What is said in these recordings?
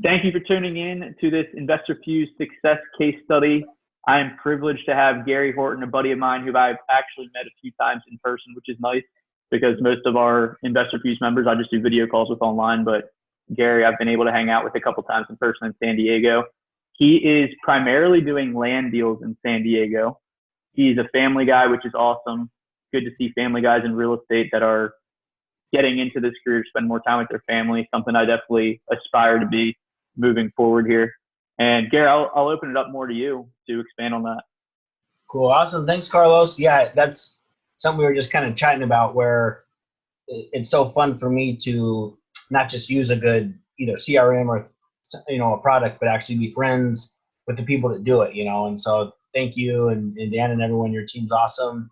Thank you for tuning in to this InvestorFuse success case study. I am privileged to have Gary Horton, a buddy of mine who I've actually met a few times in person, which is nice because most of our InvestorFuse members I just do video calls with online. But Gary, I've been able to hang out with a couple times in person in San Diego. He is primarily doing land deals in San Diego. He's a family guy, which is awesome. Good to see family guys in real estate that are getting into this career, spend more time with their family, something I definitely aspire to be moving forward here. And Gary, I'll open it up more to you to expand on that. Cool. Awesome. Thanks, Carlos. Yeah, that's something we were just kind of chatting about, where it's so fun for me to not just use a good either CRM or, a product, but actually be friends with the people that do it, And so thank you. And Dan and everyone, your team's awesome.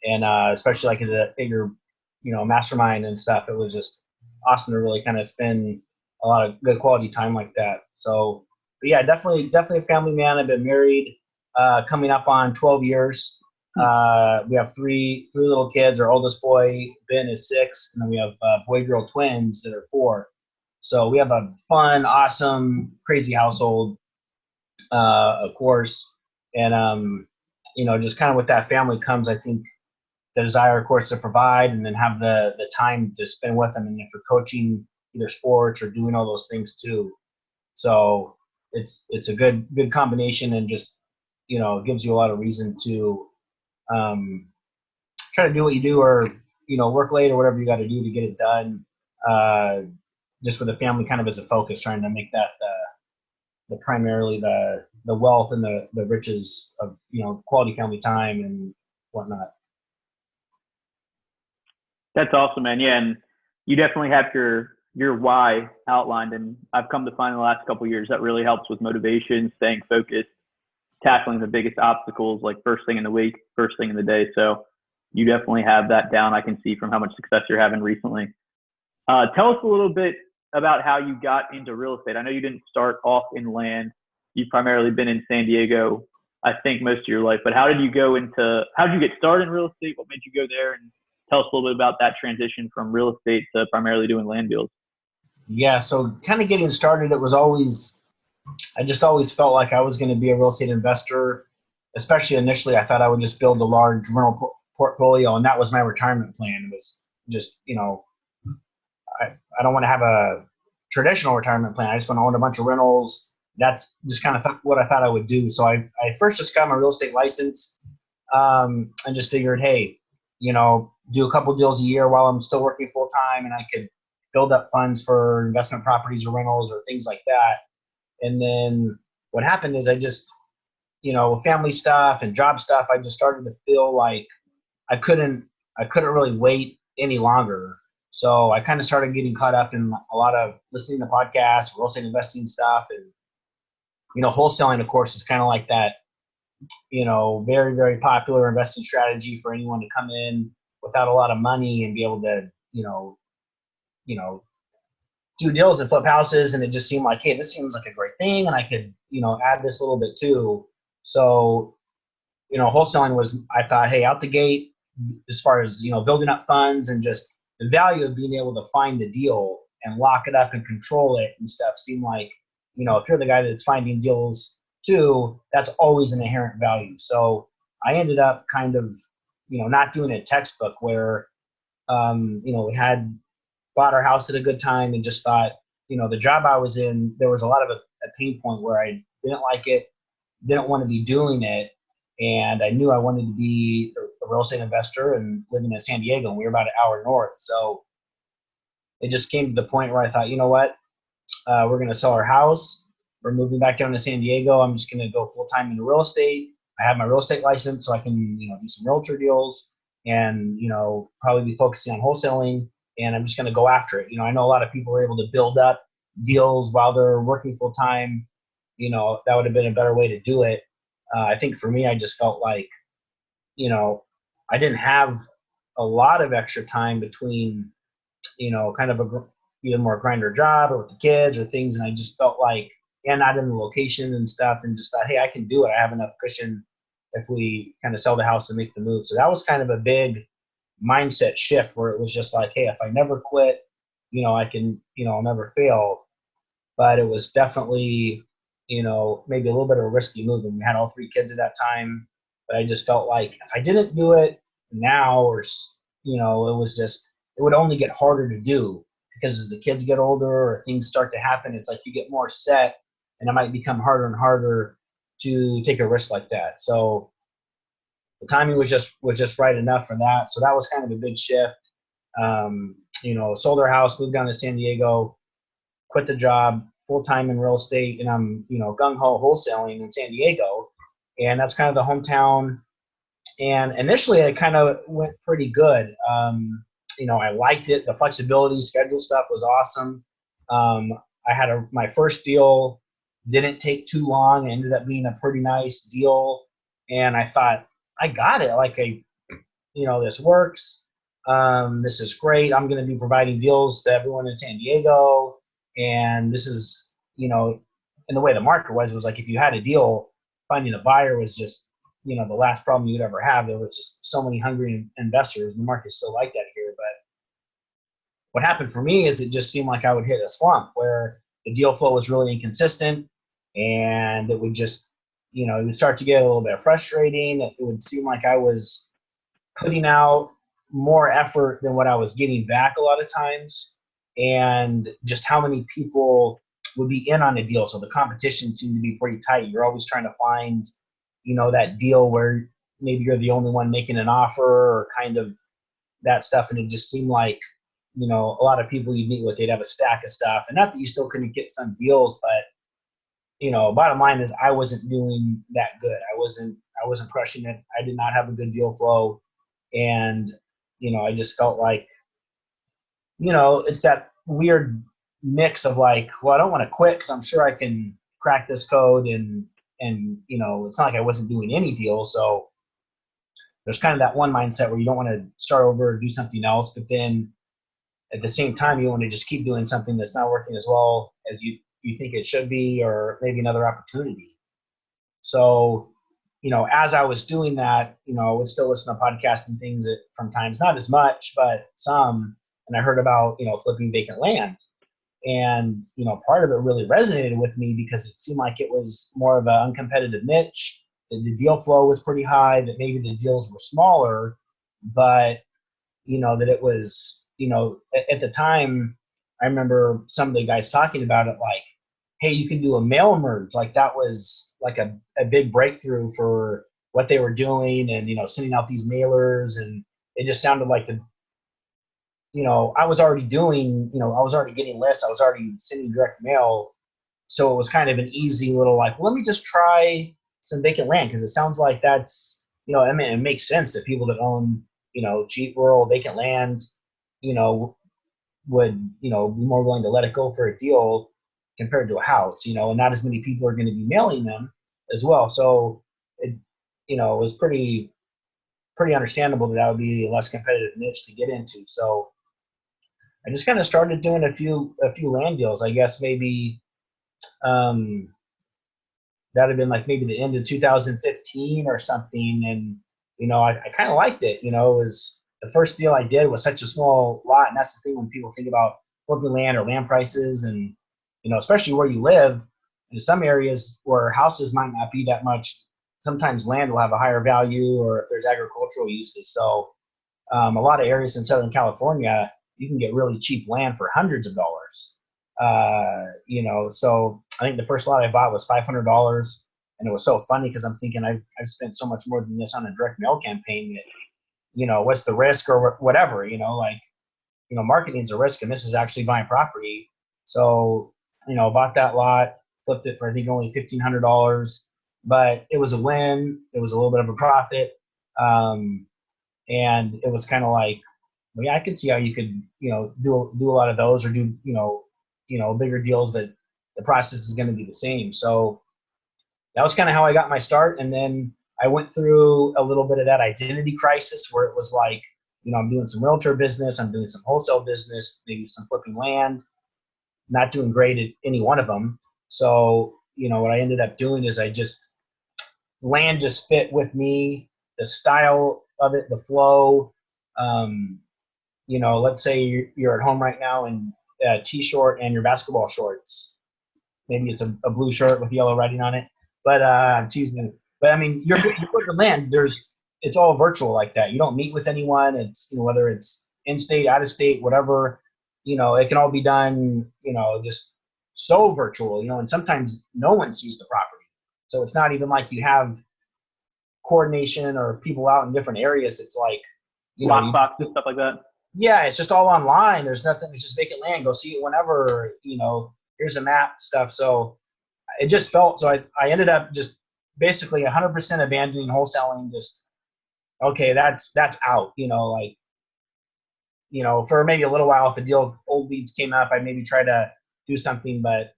And especially like at your, mastermind and stuff, it was just awesome to really kind of spend a lot of good quality time like that. So, but yeah, definitely a family man. I've been married coming up on 12 years. We have three little kids. Our oldest boy, Ben, is 6, and then we have boy-girl twins that are 4. So we have a fun, awesome, crazy household, of course. And, just kind of with that family comes, I think, the desire, of course, to provide and then have the time to spend with them, and if you're coaching either sports or doing all those things too. So it's a good combination, and just, gives you a lot of reason to try to do what you do, or, work late or whatever you got to do to get it done. Just with the family kind of as a focus, trying to make that the primarily the wealth and the riches of, quality family time and whatnot. That's awesome, man. Yeah, and you definitely have your why outlined, and I've come to find in the last couple of years that really helps with motivation, staying focused, tackling the biggest obstacles, like first thing in the week, first thing in the day. So you definitely have that down. I can see from how much success you're having recently. Tell us a little bit about how you got into real estate. I know you didn't start off in land. You've primarily been in San Diego, I think, most of your life. But how did you get started in real estate? What made you go there? And tell us a little bit about that transition from real estate to primarily doing land deals. Yeah, so kind of getting started, I just always felt like I was going to be a real estate investor. Especially initially, I thought I would just build a large rental portfolio, and that was my retirement plan. It was just, I don't want to have a traditional retirement plan. I just want to own a bunch of rentals. That's just kind of what I thought I would do. So I first just got my real estate license, and just figured, hey, do a couple deals a year while I'm still working full time, and I could build up funds for investment properties or rentals or things like that. And then what happened is I just, family stuff and job stuff, I just started to feel like I couldn't really wait any longer. So I kind of started getting caught up in a lot of listening to podcasts, real estate investing stuff, and, wholesaling, of course, is kind of like that, very, very popular investing strategy for anyone to come in without a lot of money and be able to, do deals and flip houses. And it just seemed like, hey, this seems like a great thing, and I could, add this a little bit too. So, wholesaling was, I thought, hey, out the gate, as far as, building up funds and just the value of being able to find the deal and lock it up and control it and stuff seemed like, if you're the guy that's finding deals too, that's always an inherent value. So I ended up kind of, not doing a textbook where, we had bought our house at a good time and just thought, the job I was in, there was a lot of a pain point where I didn't like it, didn't want to be doing it. And I knew I wanted to be a real estate investor and living in San Diego, and we were about an hour north. So it just came to the point where I thought, you know what, we're going to sell our house. We're moving back down to San Diego. I'm just going to go full time into real estate. I have my real estate license, so I can, do some realtor deals and, probably be focusing on wholesaling. And I'm just going to go after it. I know a lot of people are able to build up deals while they're working full time. That would have been a better way to do it. I think for me, I just felt like, I didn't have a lot of extra time between, kind of either more grinder job or with the kids or things. And I just felt like, and not in the location and stuff, and just thought, hey, I can do it. I have enough cushion if we kind of sell the house and make the move. So that was kind of a big mindset shift where it was just like, hey, if I never quit, I can, I'll never fail. but it was definitely, maybe a little bit of a risky move. And we had all 3 kids at that time, but I just felt like if I didn't do it now, or, it would only get harder to do, because as the kids get older or things start to happen, it's like you get more set, and it might become harder and harder to take a risk like that. So the timing was just right enough for that. So that was kind of a big shift. Sold our house, moved down to San Diego, quit the job, full time in real estate, and I'm, gung ho wholesaling in San Diego, and that's kind of the hometown. And initially, it kind of went pretty good. I liked it. The flexibility, schedule stuff was awesome. I had my first deal didn't take too long. It ended up being a pretty nice deal, and I thought, I got it. Like, this works. This is great. I'm going to be providing deals to everyone in San Diego. And this is, and the way the market was like, if you had a deal, finding a buyer was just, the last problem you'd ever have. There were just so many hungry investors. The market's still like that here. But what happened for me is it just seemed like I would hit a slump where the deal flow was really inconsistent, and it would just, it would start to get a little bit frustrating. It would seem like I was putting out more effort than what I was getting back a lot of times, and just how many people would be in on a deal. So the competition seemed to be pretty tight. You're always trying to find, that deal where maybe you're the only one making an offer, or kind of that stuff. And it just seemed like, a lot of people you'd meet with, they'd have a stack of stuff. And not that you still couldn't get some deals, but bottom line is I wasn't doing that good. I wasn't crushing it. I did not have a good deal flow. And, I just felt like, it's that weird mix of like, well, I don't want to quit because I'm sure I can crack this code, and it's not like I wasn't doing any deals. So there's kind of that one mindset where you don't want to start over or do something else, but then at the same time, you want to just keep doing something that's not working as well as you think it should be, or maybe another opportunity. So, as I was doing that, I would still listen to podcasts and things from times, not as much, but some. And I heard about, flipping vacant land. And, part of it really resonated with me because it seemed like it was more of an uncompetitive niche. The deal flow was pretty high, that maybe the deals were smaller, but, that it was, at the time, I remember some of the guys talking about it like, hey, you can do a mail merge. Like, that was like a big breakthrough for what they were doing, and, sending out these mailers. And it just sounded like I was already doing, I was already getting lists. I was already sending direct mail. So it was kind of an easy little like, well, let me just try some vacant land, because it sounds like that's, I mean, it makes sense that people that own, cheap rural vacant land, would, be more willing to let it go for a deal compared to a house, and not as many people are going to be mailing them as well. So it, it was pretty understandable that would be a less competitive niche to get into. So I just kind of started doing a few land deals. I guess maybe that'd have been like maybe the end of 2015 or something. And I kind of liked it. It was the first deal I did was such a small lot, and that's the thing when people think about flipping land or land prices, and especially where you live. In some areas where houses might not be that much, sometimes land will have a higher value, or if there's agricultural uses. So a lot of areas in Southern California, you can get really cheap land for hundreds of dollars. So I think the first lot I bought was $500, and it was so funny because I'm thinking I've spent so much more than this on a direct mail campaign that, what's the risk or whatever, marketing's a risk, and this is actually buying property. So, bought that lot, flipped it for I think only $1,500, but it was a win. It was a little bit of a profit. And it was kind of like, well, yeah, I could see how you could, do a lot of those, or do, bigger deals that the process is going to be the same. So that was kind of how I got my start. And then I went through a little bit of that identity crisis where it was like, I'm doing some realtor business, I'm doing some wholesale business, maybe some flipping land, not doing great at any one of them. So, what I ended up doing is land just fit with me, the style of it, the flow. Let's say you're at home right now in a t-shirt and your basketball shorts. maybe it's a blue shirt with yellow writing on it. But I'm teasing. But I mean, you're putting your land. It's all virtual like that. You don't meet with anyone. It's whether it's in state, out of state, whatever. It can all be done. Just so virtual. And sometimes no one sees the property, so it's not even like you have coordination or people out in different areas. It's like lockbox and stuff like that. Yeah, it's just all online. There's nothing. It's just vacant land. Go see it whenever. Here's a map stuff. So it just felt. So I ended up just basically 100% abandoning wholesaling. Just okay, that's out. For maybe a little while, if the old leads came up, I maybe try to do something, but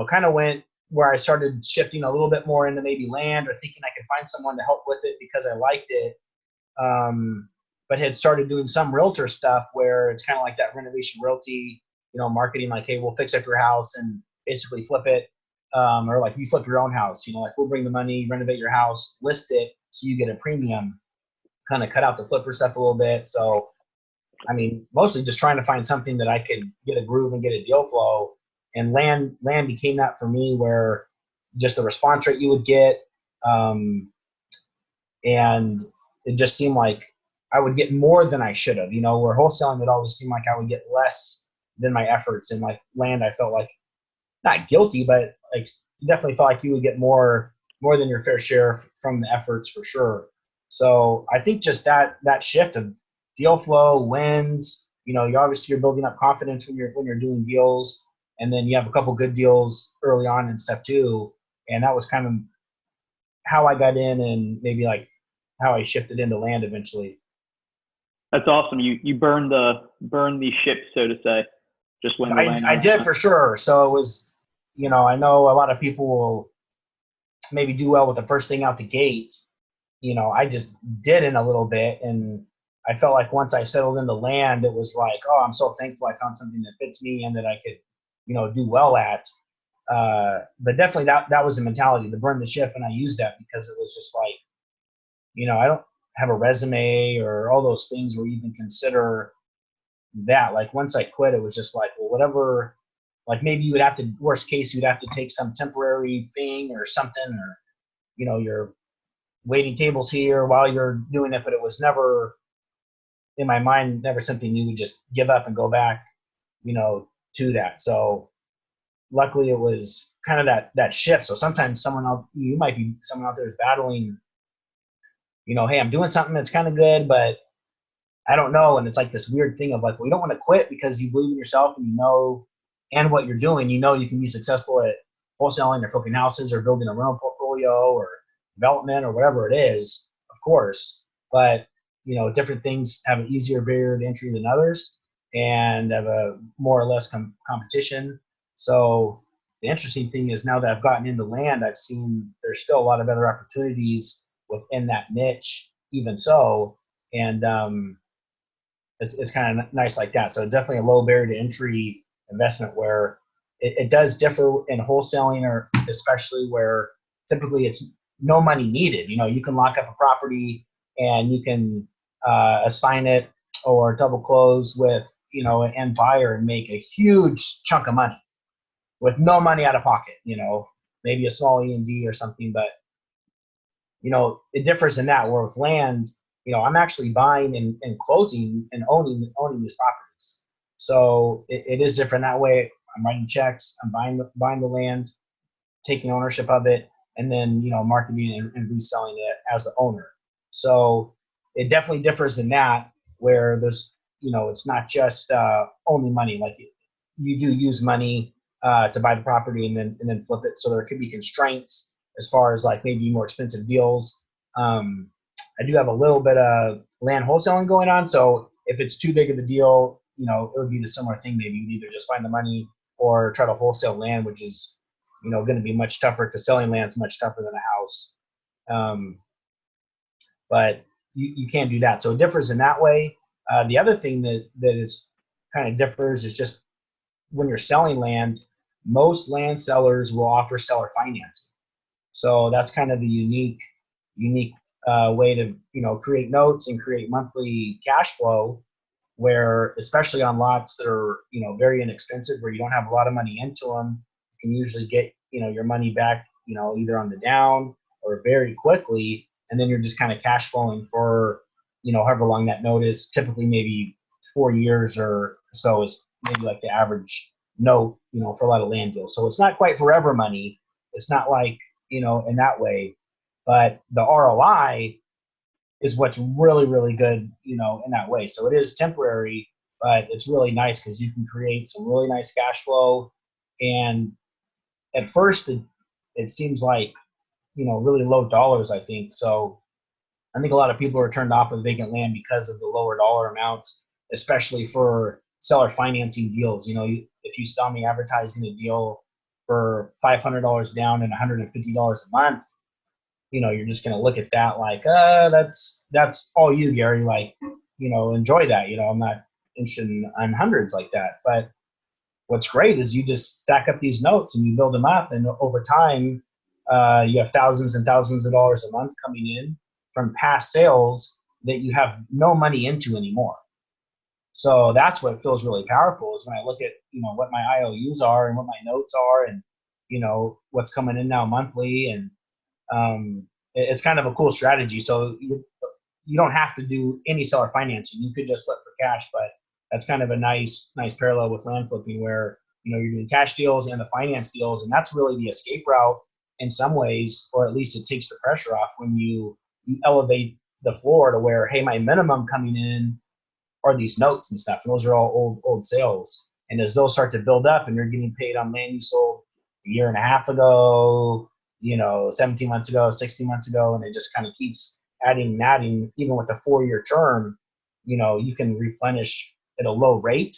kind of went where I started shifting a little bit more into maybe land or thinking I could find someone to help with it because I liked it. But had started doing some realtor stuff where it's kind of like that renovation realty, marketing like, hey, we'll fix up your house and basically flip it. Or like you flip your own house, like we'll bring the money, renovate your house, list it so you get a premium, kind of cut out the flipper stuff a little bit. So, I mean, mostly just trying to find something that I could get a groove and get a deal flow. And land became that for me, where just the response rate you would get, and it just seemed like I would get more than I should have. Where wholesaling would always seem like I would get less than my efforts. And like land, I felt like not guilty, but like definitely felt like you would get more than your fair share from the efforts for sure. So I think just that shift of deal flow, wins, you're building up confidence when you're doing deals. And then you have a couple good deals early on and stuff too. And that was kind of how I got in, and maybe like how I shifted into land eventually. That's awesome. You burned the ship, so to say. Just when I did for sure. So it was, I know a lot of people will maybe do well with the first thing out the gate. I just didn't a little bit, and I felt like once I settled into land, it was like, oh, I'm so thankful I found something that fits me and that I could do well at. But definitely that was the mentality, to burn the ship. And I used that because it was just like, I don't have a resume or all those things where you even consider that. Like once I quit, it was just like, well, whatever, like maybe you would have to, worst case, you'd have to take some temporary thing or something, or, you're waiting tables here while you're doing it. But it was never in my mind, never something you would just give up and go back, to that. So luckily it was kind of that shift. So sometimes someone out there is battling, hey, I'm doing something that's kind of good, but I don't know. And it's like this weird thing of like, well, you don't want to quit because you believe in yourself and and what you're doing, you can be successful at wholesaling or flipping houses or building a rental portfolio or development or whatever it is, of course. But, different things have an easier barrier to entry than others, and have a more or less competition. So the interesting thing is, now that I've gotten into land, I've seen there's still a lot of other opportunities within that niche, even so. And it's kind of nice like that. So definitely a low barrier to entry investment, where it does differ in wholesaling, or especially where typically it's no money needed. You can lock up a property and you can assign it or double close with an end buyer and make a huge chunk of money with no money out of pocket. Maybe a small E&D or something, but it differs in that. Where with land, I'm actually buying and closing and owning these properties. So it is different that way. I'm writing checks, I'm buying the land, taking ownership of it, and then marketing and reselling it as the owner. So it definitely differs in that, where there's it's not just only money. Like you do use money to buy the property and then flip it. So there could be constraints as far as like maybe more expensive deals. I do have a little bit of land wholesaling going on. So if it's too big of a deal, it would be the similar thing. Maybe you'd either just find the money or try to wholesale land, which is, going to be much tougher, because selling land is much tougher than a house. But you can't do that. So it differs in that way. The other thing that is kind of differs is just when you're selling land, most land sellers will offer seller financing. So that's kind of the unique way to create notes and create monthly cash flow, where especially on lots that are very inexpensive, where you don't have a lot of money into them, you can usually get, your money back, either on the down or very quickly. And then you're just kind of cash flowing for, however long that note is. Typically maybe 4 years or so is maybe like the average note, for a lot of land deals. So it's not quite forever money. It's not like, in that way, but the ROI is what's really, really good, in that way. So it is temporary, but it's really nice because you can create some really nice cash flow. And at first it seems like, really low dollars, I think. So I think a lot of people are turned off of vacant land because of the lower dollar amounts, especially for seller financing deals. If you saw me advertising a deal for $500 down and $150 a month, you're just going to look at that like, that's all you, Gary. Like, enjoy that. I'm not interested in hundreds like that. But what's great is you just stack up these notes and you build them up, and over time, you have thousands and thousands of dollars a month coming in from past sales that you have no money into anymore. So that's what feels really powerful, is when I look at, what my IOUs are and what my notes are, and, what's coming in now monthly. And it's kind of a cool strategy. So you don't have to do any seller financing. You could just flip for cash, but that's kind of a nice parallel with land flipping, where, you're doing cash deals and the finance deals. And that's really the escape route in some ways, or at least it takes the pressure off when you elevate the floor to where, hey, my minimum coming in are these notes and stuff. And those are all old sales. And as those start to build up and you're getting paid on land you sold a year and a half ago, 17 months ago, 16 months ago, and it just kind of keeps adding and adding, even with a 4-year term, you can replenish at a low rate,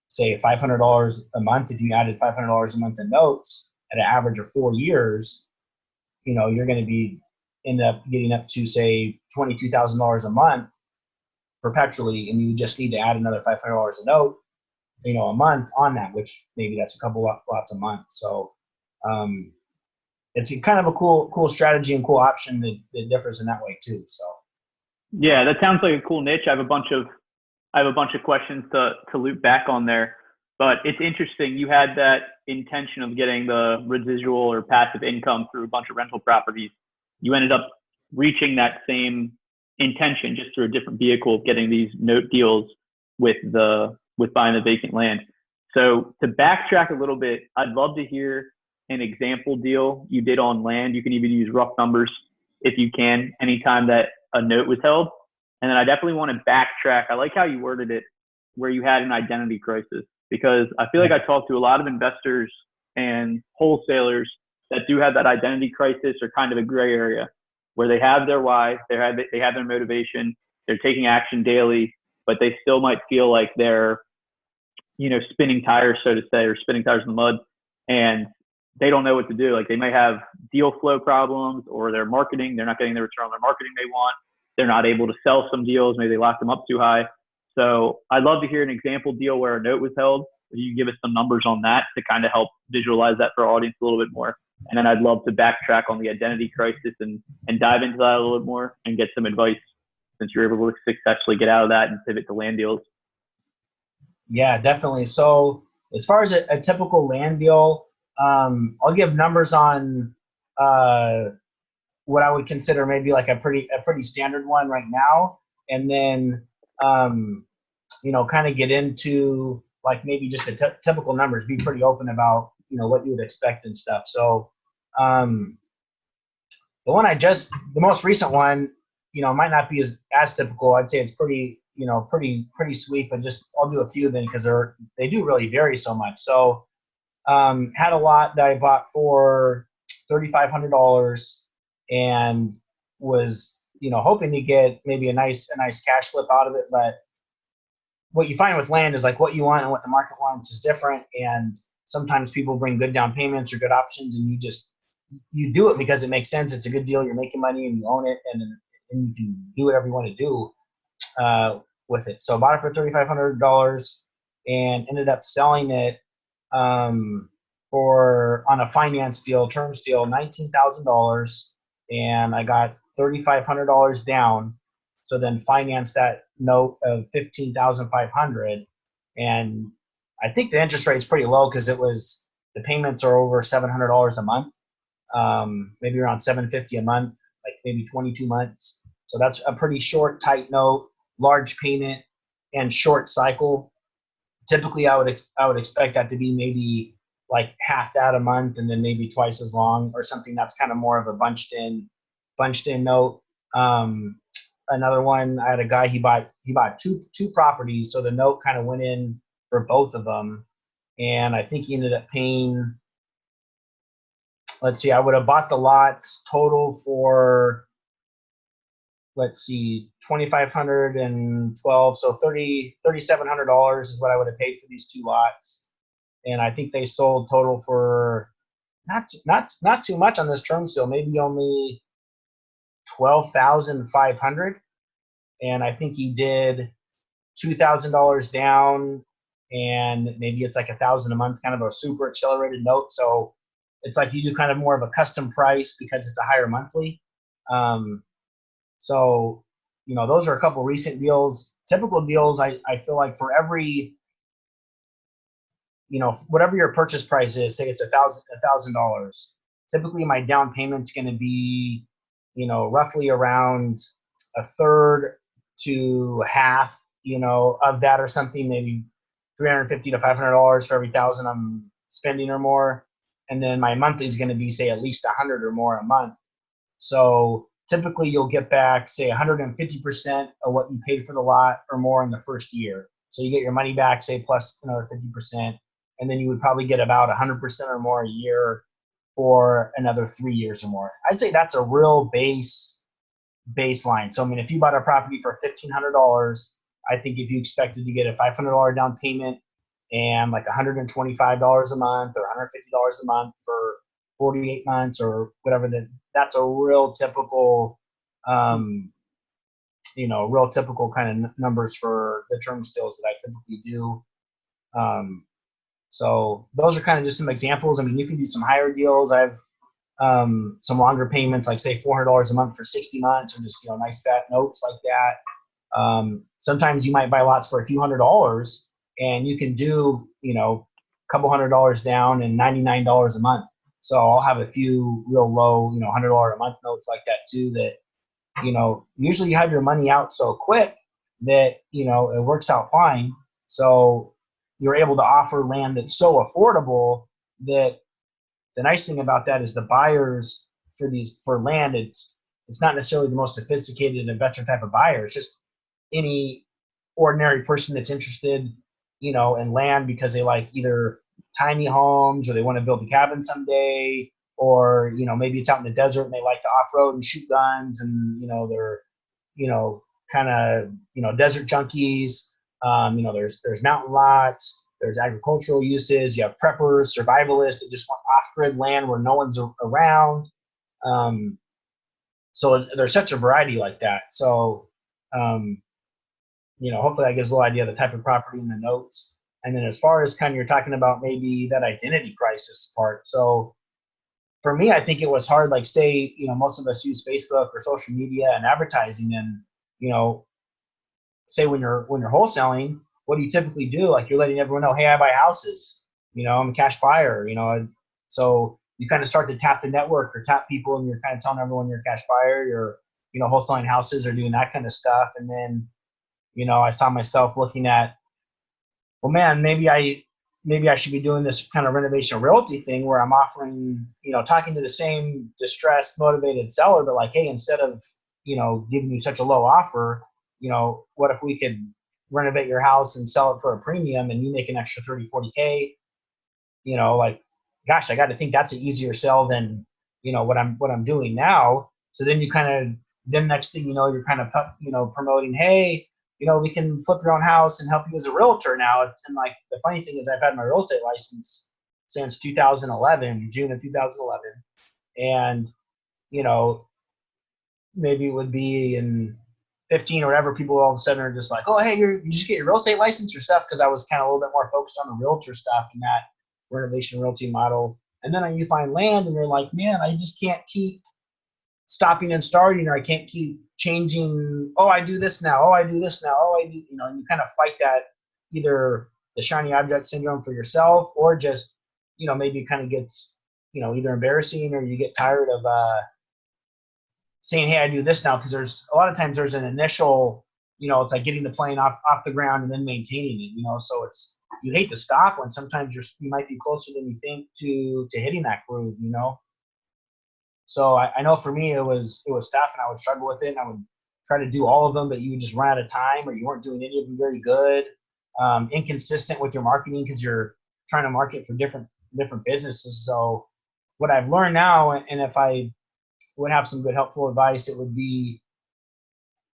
say $500 a month. If you added $500 a month in notes at an average of 4 years, you're going to end up getting up to, say, $22,000 a month perpetually, and you just need to add another $500 a note, a month on that, which maybe that's a couple lots a month. So it's kind of a cool strategy and cool option that differs in that way too. So yeah, that sounds like a cool niche. I have a bunch of questions to loop back on there, but it's interesting. You had that intention of getting the residual or passive income through a bunch of rental properties. You ended up reaching that same intention just through a different vehicle of getting these note deals with buying the vacant land. So to backtrack a little bit, I'd love to hear an example deal you did on land. You can even use rough numbers if you can, anytime that a note was held. And then I definitely want to backtrack. I like how you worded it, where you had an identity crisis, because I feel like I talk to a lot of investors and wholesalers that do have that identity crisis, or kind of a gray area, where they have their why, they have their motivation, they're taking action daily, but they still might feel like they're, spinning tires, so to say, or spinning tires in the mud, and they don't know what to do. Like, they may have deal flow problems, or their marketing, they're not getting the return on their marketing they want. They're not able to sell some deals. Maybe they lock them up too high. So I'd love to hear an example deal where a note was held. If you can give us some numbers on that to kind of help visualize that for our audience a little bit more. And then I'd love to backtrack on the identity crisis and dive into that a little bit more and get some advice, since you're able to successfully get out of that and pivot to land deals. Yeah, definitely. So as far as a typical land deal, I'll give numbers on what I would consider maybe like a pretty standard one right now, and then kind of get into like maybe just the typical numbers. Be pretty open about what you would expect and stuff. So the most recent one, might not be as typical. I'd say it's pretty sweet, but I'll do a few then, because they do really vary so much. So had a lot that I bought for $3,500 and was hoping to get maybe a nice cash flip out of it. But what you find with land is, like, what you want and what the market wants is different, and sometimes people bring good down payments or good options, and you do it because it makes sense. It's a good deal. You're making money and you own it, and you can do whatever you want to do with it. So I bought it for $3,500 and ended up selling it on a finance deal, terms deal, $19,000, and I got $3,500 down. So then financed that note of $15,500, and I think the interest rate is pretty low, because it was the payments are over $700 a month, maybe around $750 a month, like maybe 22 months. So that's a pretty short, tight note, large payment, and short cycle. Typically, I would expect that to be maybe like half that a month, and then maybe twice as long, or something that's kind of more of a bunched in note. Another one, I had a guy, he bought two properties, so the note kind of went in for both of them, and I think he ended up paying, let's see, I would have bought the lots total for, let's see, $2,512, so $3,700 is what I would have paid for these two lots, and I think they sold total for not too much on this term still, maybe only $12,500, and I think he did $2,000 down, and maybe it's like $1,000 a month, kind of a super accelerated note. So it's like you do kind of more of a custom price because it's a higher monthly. So, you know, those are a couple recent deals. Typical deals, I feel like for every, you know, whatever your purchase price is, say it's $1,000. Typically, my down payment's going to be, you know, roughly around a third to half, you know, of that or something, maybe $350 to $500 for every $1,000 I'm spending or more. And then my monthly is going to be, say, at least 100 or more a month. So typically you'll get back, say, 150% of what you paid for the lot or more in the first year. So you get your money back, say, plus another 50%. And then you would probably get about 100% or more a year for another 3 years or more. I'd say that's a real baseline. So, I mean, if you bought a property for $1,500, I think if you expected to get a $500 down payment and like $125 a month or $150 a month for 48 months or whatever, that's a real typical, you know, real typical kind of numbers for the term deals that I typically do. So those are kind of just some examples. I mean, you can do some higher deals. I have some longer payments, like say $400 a month for 60 months, or just, you know, nice fat notes like that. Sometimes you might buy lots for a few $100s, and you can do, you know, a couple $100 down and $99 a month. So I'll have a few real low, you know, $100 a month notes like that too, that, you know, usually you have your money out so quick that, you know, it works out fine. So you're able to offer land that's so affordable that the nice thing about that is the buyers for land, it's not necessarily the most sophisticated investor type of buyer. It's just any ordinary person that's interested, you know, in land because they like either tiny homes or they want to build a cabin someday, or, you know, maybe it's out in the desert and they like to off-road and shoot guns, and, you know, they're, you know, kind of, you know, desert junkies. You know, there's mountain lots, there's agricultural uses, you have preppers, survivalists that just want off-grid land where no one's around. So there's such a variety like that. So, you know, hopefully that gives a little idea of the type of property in the notes. And then as far as kind of you're talking about maybe that identity crisis part. So for me, I think it was hard, like say, you know, most of us use Facebook or social media and advertising, and, you know, say when you're wholesaling, what do you typically do? Like you're letting everyone know, hey, I buy houses, you know, I'm a cash buyer, you know. So you kind of start to tap the network or tap people, and you're kind of telling everyone you're a cash buyer, you're, you know, wholesaling houses or doing that kind of stuff. And then, you know, I saw myself looking at, well, man, maybe I should be doing this kind of renovation realty thing where I'm offering, you know, talking to the same distressed, motivated seller, but like, hey, instead of, you know, giving you such a low offer, you know, what if we could renovate your house and sell it for a premium and you make an extra 30, 40K, you know, like, gosh, I got to think that's an easier sell than, you know, what I'm doing now. So then you kind of, then next thing you know, you're kind of, you know, promoting, hey, you know, we can flip your own house and help you as a realtor now. And like, the funny thing is I've had my real estate license since 2011, June of 2011. And, you know, maybe it would be in 15 or whatever, people all of a sudden are just like, oh, hey, you just get your real estate license or stuff, because I was kind of a little bit more focused on the realtor stuff and that renovation realty model. And then you find land and you're like, man, I just can't keep stopping and starting, or I can't keep changing. Oh, I do this now. Oh, I do this now. Oh, I do, you know, and you kind of fight that, either the shiny object syndrome for yourself, or just, maybe it kind of gets, either embarrassing or you get tired of saying, hey, I do this now, because there's a lot of times there's an initial, it's like getting the plane off the ground and then maintaining it, so it's, you hate to stop when sometimes you might be closer than you think to hitting that groove, So I know for me it was tough, and I would struggle with it, and I would try to do all of them, but you would just run out of time, or you weren't doing any of them very good. Inconsistent with your marketing because you're trying to market for different businesses. So what I've learned now, and if I would have some good helpful advice, it would be,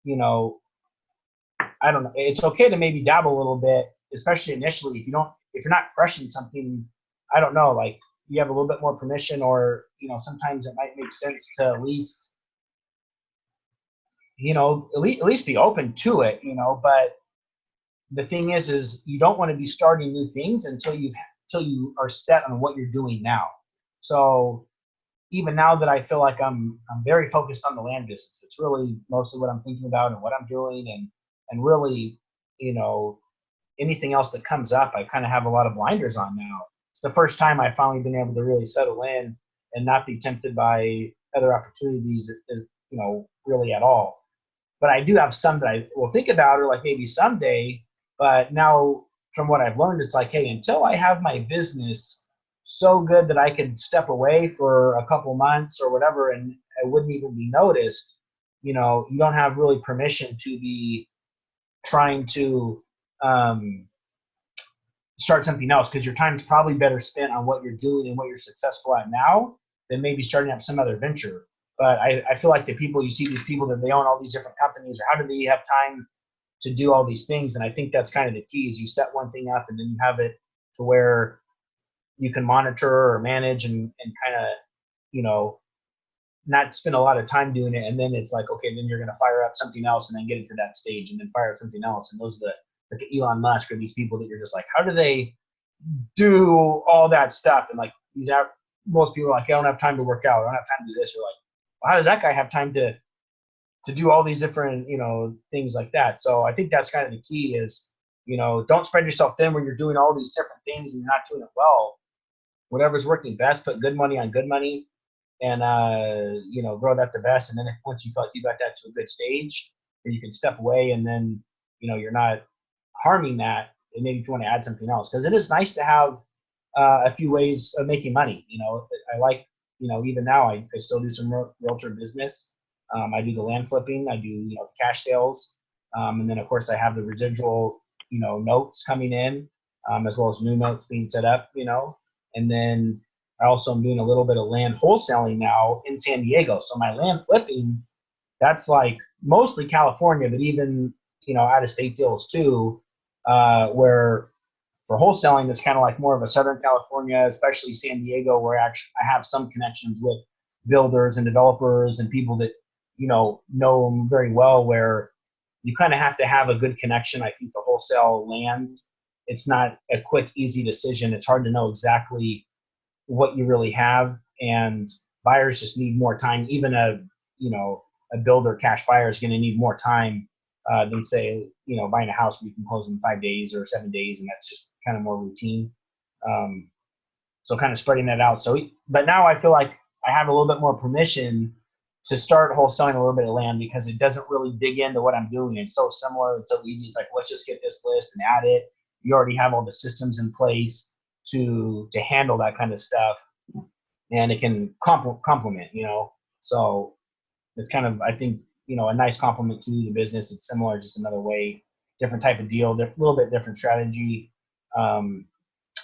I don't know, it's okay to maybe dabble a little bit, especially initially. If you're not crushing something, I don't know, like you have a little bit more permission, or, sometimes it might make sense to at least, at least be open to it, but the thing is you don't want to be starting new things until you are set on what you're doing now. So even now that I feel like I'm very focused on the land business, it's really mostly what I'm thinking about and what I'm doing, and really, anything else that comes up, I kind of have a lot of blinders on now. It's the first time I've finally been able to really settle in and not be tempted by other opportunities, really at all. But I do have some that I will think about, or like maybe someday. But now from what I've learned, it's like, hey, until I have my business so good that I could step away for a couple months or whatever, and I wouldn't even be noticed, you don't have really permission to be trying to start something else, because your time's probably better spent on what you're doing and what you're successful at now than maybe starting up some other venture. But I feel like you see these people that they own all these different companies, or how do they have time to do all these things? And I think that's kind of the key, is you set one thing up and then you have it to where you can monitor or manage and kind of, not spend a lot of time doing it. And then it's like, okay, then you're going to fire up something else and then get into that stage and then fire up something else. And those are like Elon Musk, or these people that you're just like, how do they do all that stuff? And like most people are like, I don't have time to work out. I don't have time to do this. You're like, well, how does that guy have time to do all these different, things like that? So I think that's kind of the key is, don't spread yourself thin where you're doing all these different things and you're not doing it well. Whatever's working best, put good money on good money, and, grow that the best. And then once you feel like you got that to a good stage, where you can step away, and then, you're not harming that, and maybe if you want to add something else, because it is nice to have a few ways of making money. I like, even now I still do some realtor business. I do the land flipping, I do, cash sales. And then of course I have the residual, notes coming in, as well as new notes being set up, and then I also am doing a little bit of land wholesaling now in San Diego. So my land flipping, that's like mostly California, but even, out of state deals too, where for wholesaling, it's kind of like more of a Southern California, especially San Diego, where I have some connections with builders and developers and people that, know them very well, where you kind of have to have a good connection. I think the wholesale land, it's not a quick, easy decision. It's hard to know exactly what you really have, and buyers just need more time. Even a builder cash buyer is going to need more time than say, buying a house where you can close in 5 days or 7 days, and that's just kind of more routine. So kind of spreading that out. So, but now I feel like I have a little bit more permission to start wholesaling a little bit of land, because it doesn't really dig into what I'm doing. It's so similar. It's so easy. It's like, let's just get this list and add it. You already have all the systems in place to handle that kind of stuff, and it can complement, so it's kind of, I think, a nice complement to the business. It's similar, just another way, different type of deal, a little bit different strategy, a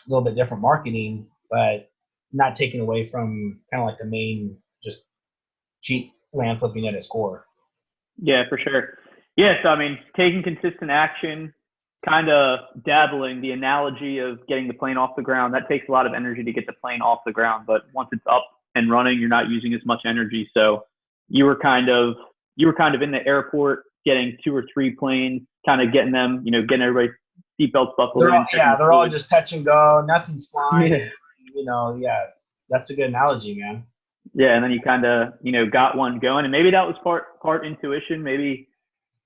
little bit different marketing, but not taking away from kind of like the main, just cheap land flipping at its core. Yeah, for sure. Yeah, so I mean, taking consistent action, kind of dabbling, the analogy of getting the plane off the ground, that takes a lot of energy to get the plane off the ground. But once it's up and running, you're not using as much energy. So you were kind of in the airport getting 2 or 3 planes, kind of getting them, getting everybody's seatbelts buckled in. They're all just touch and go. Nothing's flying. Yeah. That's a good analogy, man. Yeah, and then you kind of, got one going, and maybe that was part intuition, maybe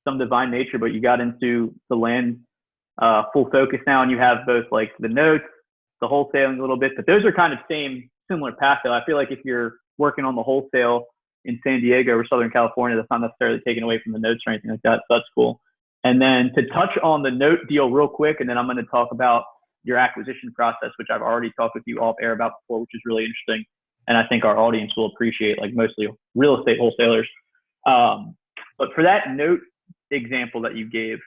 some divine nature, but you got into the land full focus now, and you have both like the notes, the wholesaling a little bit, but those are kind of similar path though. I feel like if you're working on the wholesale in San Diego or Southern California, that's not necessarily taken away from the notes or anything like that. So that's cool. And then to touch on the note deal real quick, and then I'm going to talk about your acquisition process, which I've already talked with you off air about before, which is really interesting. And I think our audience will appreciate, like mostly real estate wholesalers. But for that note example that you gave,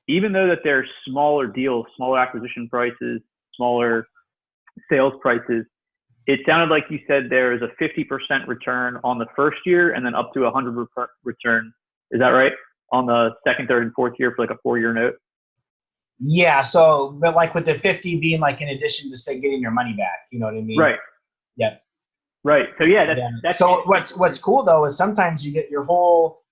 even though that they're smaller deals, smaller acquisition prices, smaller sales prices, it sounded like you said there is a 50% return on the first year and then up to 100% return. Is that right? On the second, third, and fourth year for like a 4-year note? Yeah. So, but like with the 50 being like in addition to say getting your money back, you know what I mean? Right. Yeah. Right. So yeah, that's so what's cool though is sometimes you get your whole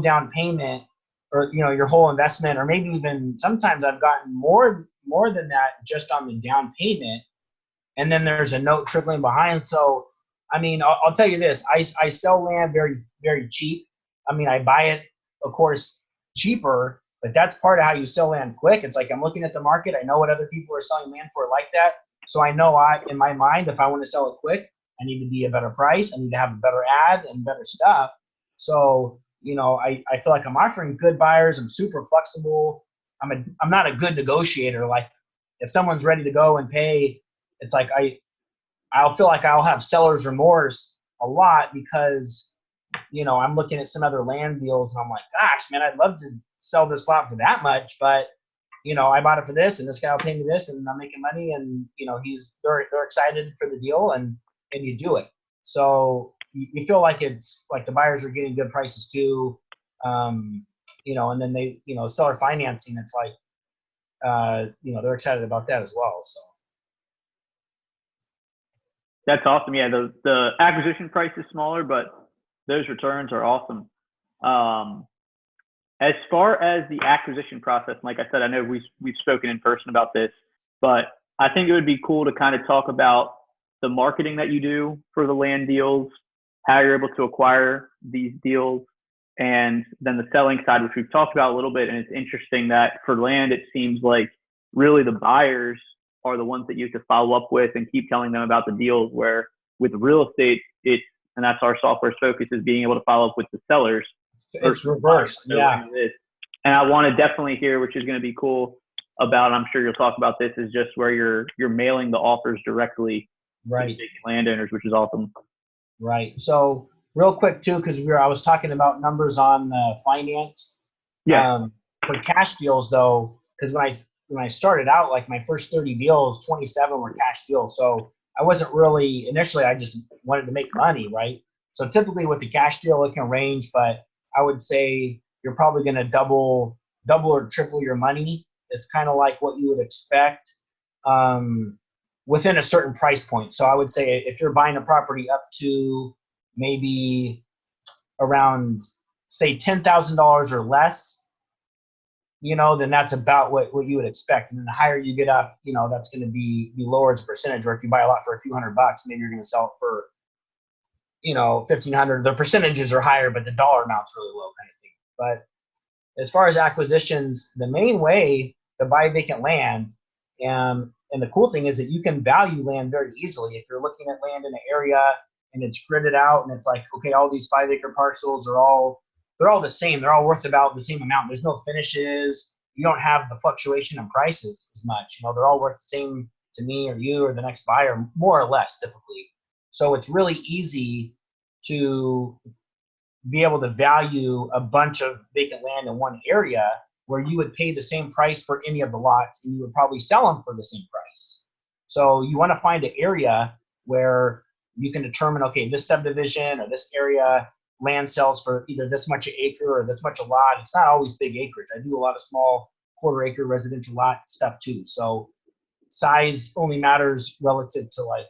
down payment, or your whole investment, or maybe even sometimes I've gotten more than that just on the down payment, and then there's a note trickling behind. So I mean, I'll tell you this: I sell land very, very cheap. I mean, I buy it, of course, cheaper, but that's part of how you sell land quick. It's like I'm looking at the market. I know what other people are selling land for like that. So I know in my mind, if I want to sell it quick, I need to be a better price. I need to have a better ad and better stuff. So, I feel like I'm offering good buyers. I'm super flexible. I'm not a good negotiator. Like if someone's ready to go and pay, it's like I'll feel like I'll have seller's remorse a lot because, I'm looking at some other land deals and I'm like, gosh, man, I'd love to sell this lot for that much, but I bought it for this and this guy will pay me this and I'm making money, and they're excited for the deal and you do it. So you feel like it's like the buyers are getting good prices too. And then they, seller financing, it's like, they're excited about that as well. So. That's awesome. Yeah. The acquisition price is smaller, but those returns are awesome. As far as the acquisition process, like I said, I know we've spoken in person about this, but I think it would be cool to kind of talk about the marketing that you do for the land deals, how you're able to acquire these deals, and then the selling side, which we've talked about a little bit. And it's interesting that for land, it seems like really the buyers are the ones that you have to follow up with and keep telling them about the deals, where with real estate, and that's our software's focus, is being able to follow up with the sellers. It's reverse. Yeah. And I want to definitely hear, which is going to be cool about, I'm sure you'll talk about this, is just where you're mailing the offers directly right to landowners, which is awesome. Right. So real quick too, because I was talking about numbers on the finance. Yeah. For cash deals though, because when I started out, like my first 30 deals, 27 were cash deals. So I wasn't really, initially I just wanted to make money, right? So typically with the cash deal, it can range, but I would say you're probably going to double or triple your money. It's kind of like what you would expect within a certain price point. So I would say if you're buying a property up to maybe around, say, $10,000 or less, then that's about what you would expect. And then the higher you get up, that's going to be lower as a percentage. Or if you buy a lot for a few $100, maybe you're going to sell it for, $1,500. The percentages are higher, but the dollar amount's really low, kind of thing. But as far as acquisitions, the main way to buy vacant land, and the cool thing is that you can value land very easily. If you're looking at land in an area and it's gridded out and it's like, okay, all these 5-acre parcels they're all the same. They're all worth about the same amount. There's no finishes. You don't have the fluctuation in prices as much. They're all worth the same to me or you or the next buyer, more or less typically. So it's really easy to be able to value a bunch of vacant land in one area where you would pay the same price for any of the lots and you would probably sell them for the same price. So you want to find an area where you can determine, okay, this subdivision or this area land sells for either this much an acre or this much a lot. It's not always big acreage. I do a lot of small quarter-acre residential lot stuff too. So size only matters relative to like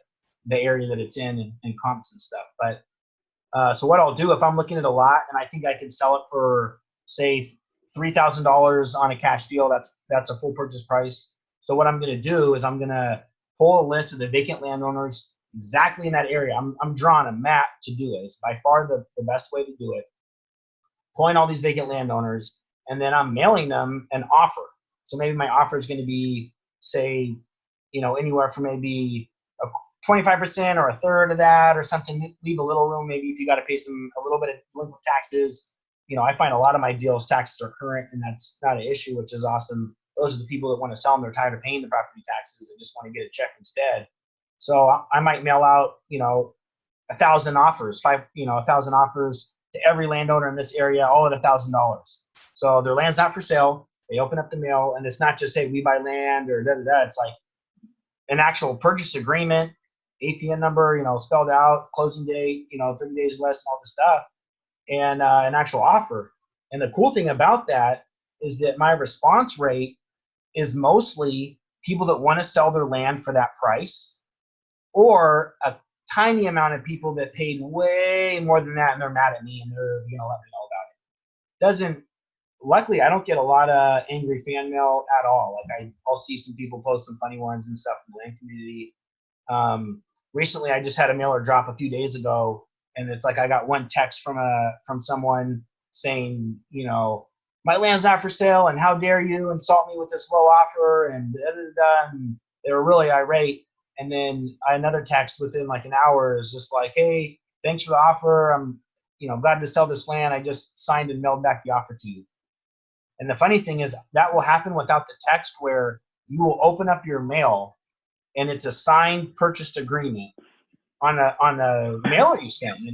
the area that it's in and comps and stuff. But so what I'll do if I'm looking at a lot and I think I can sell it for, say, $3,000 on a cash deal, that's a full purchase price. So what I'm going to do is I'm going to pull a list of the vacant landowners exactly in that area. I'm drawing a map to do it. It's by far the best way to do it. Pulling all these vacant landowners, and then I'm mailing them an offer. So maybe my offer is going to be, say, anywhere from maybe a 25% or a third of that or something. Leave a little room, maybe if you got to pay a little bit of delinquent taxes. I find a lot of my deals taxes are current, and that's not an issue, which is awesome. Those are the people that want to sell them. They're tired of paying the property taxes and just want to get a check instead. So I might mail out, 1,000 offers, 1,000 offers to every landowner in this area, all at $1,000. So their land's not for sale. They open up the mail, and it's not just, hey, we buy land or da-da-da. It's like an actual purchase agreement, APN number, spelled out, closing date, 30 days less, and all this stuff, and an actual offer. And the cool thing about that is that my response rate is mostly people that want to sell their land for that price, or a tiny amount of people that paid way more than that, and they're mad at me, and they're let me know about it. Luckily, I don't get a lot of angry fan mail at all. Like I'll see some people post some funny ones and stuff in the land community. Recently, I just had a mailer drop a few days ago, and it's like I got one text from someone saying, my land's not for sale, and how dare you insult me with this low offer, and da-da-da-da, and they were really irate. And then another text within like an hour is just like, hey, thanks for the offer. I'm glad to sell this land. I just signed and mailed back the offer to you. And the funny thing is that will happen without the text, where you will open up your mail and it's a signed purchase agreement on a mailer you sent, and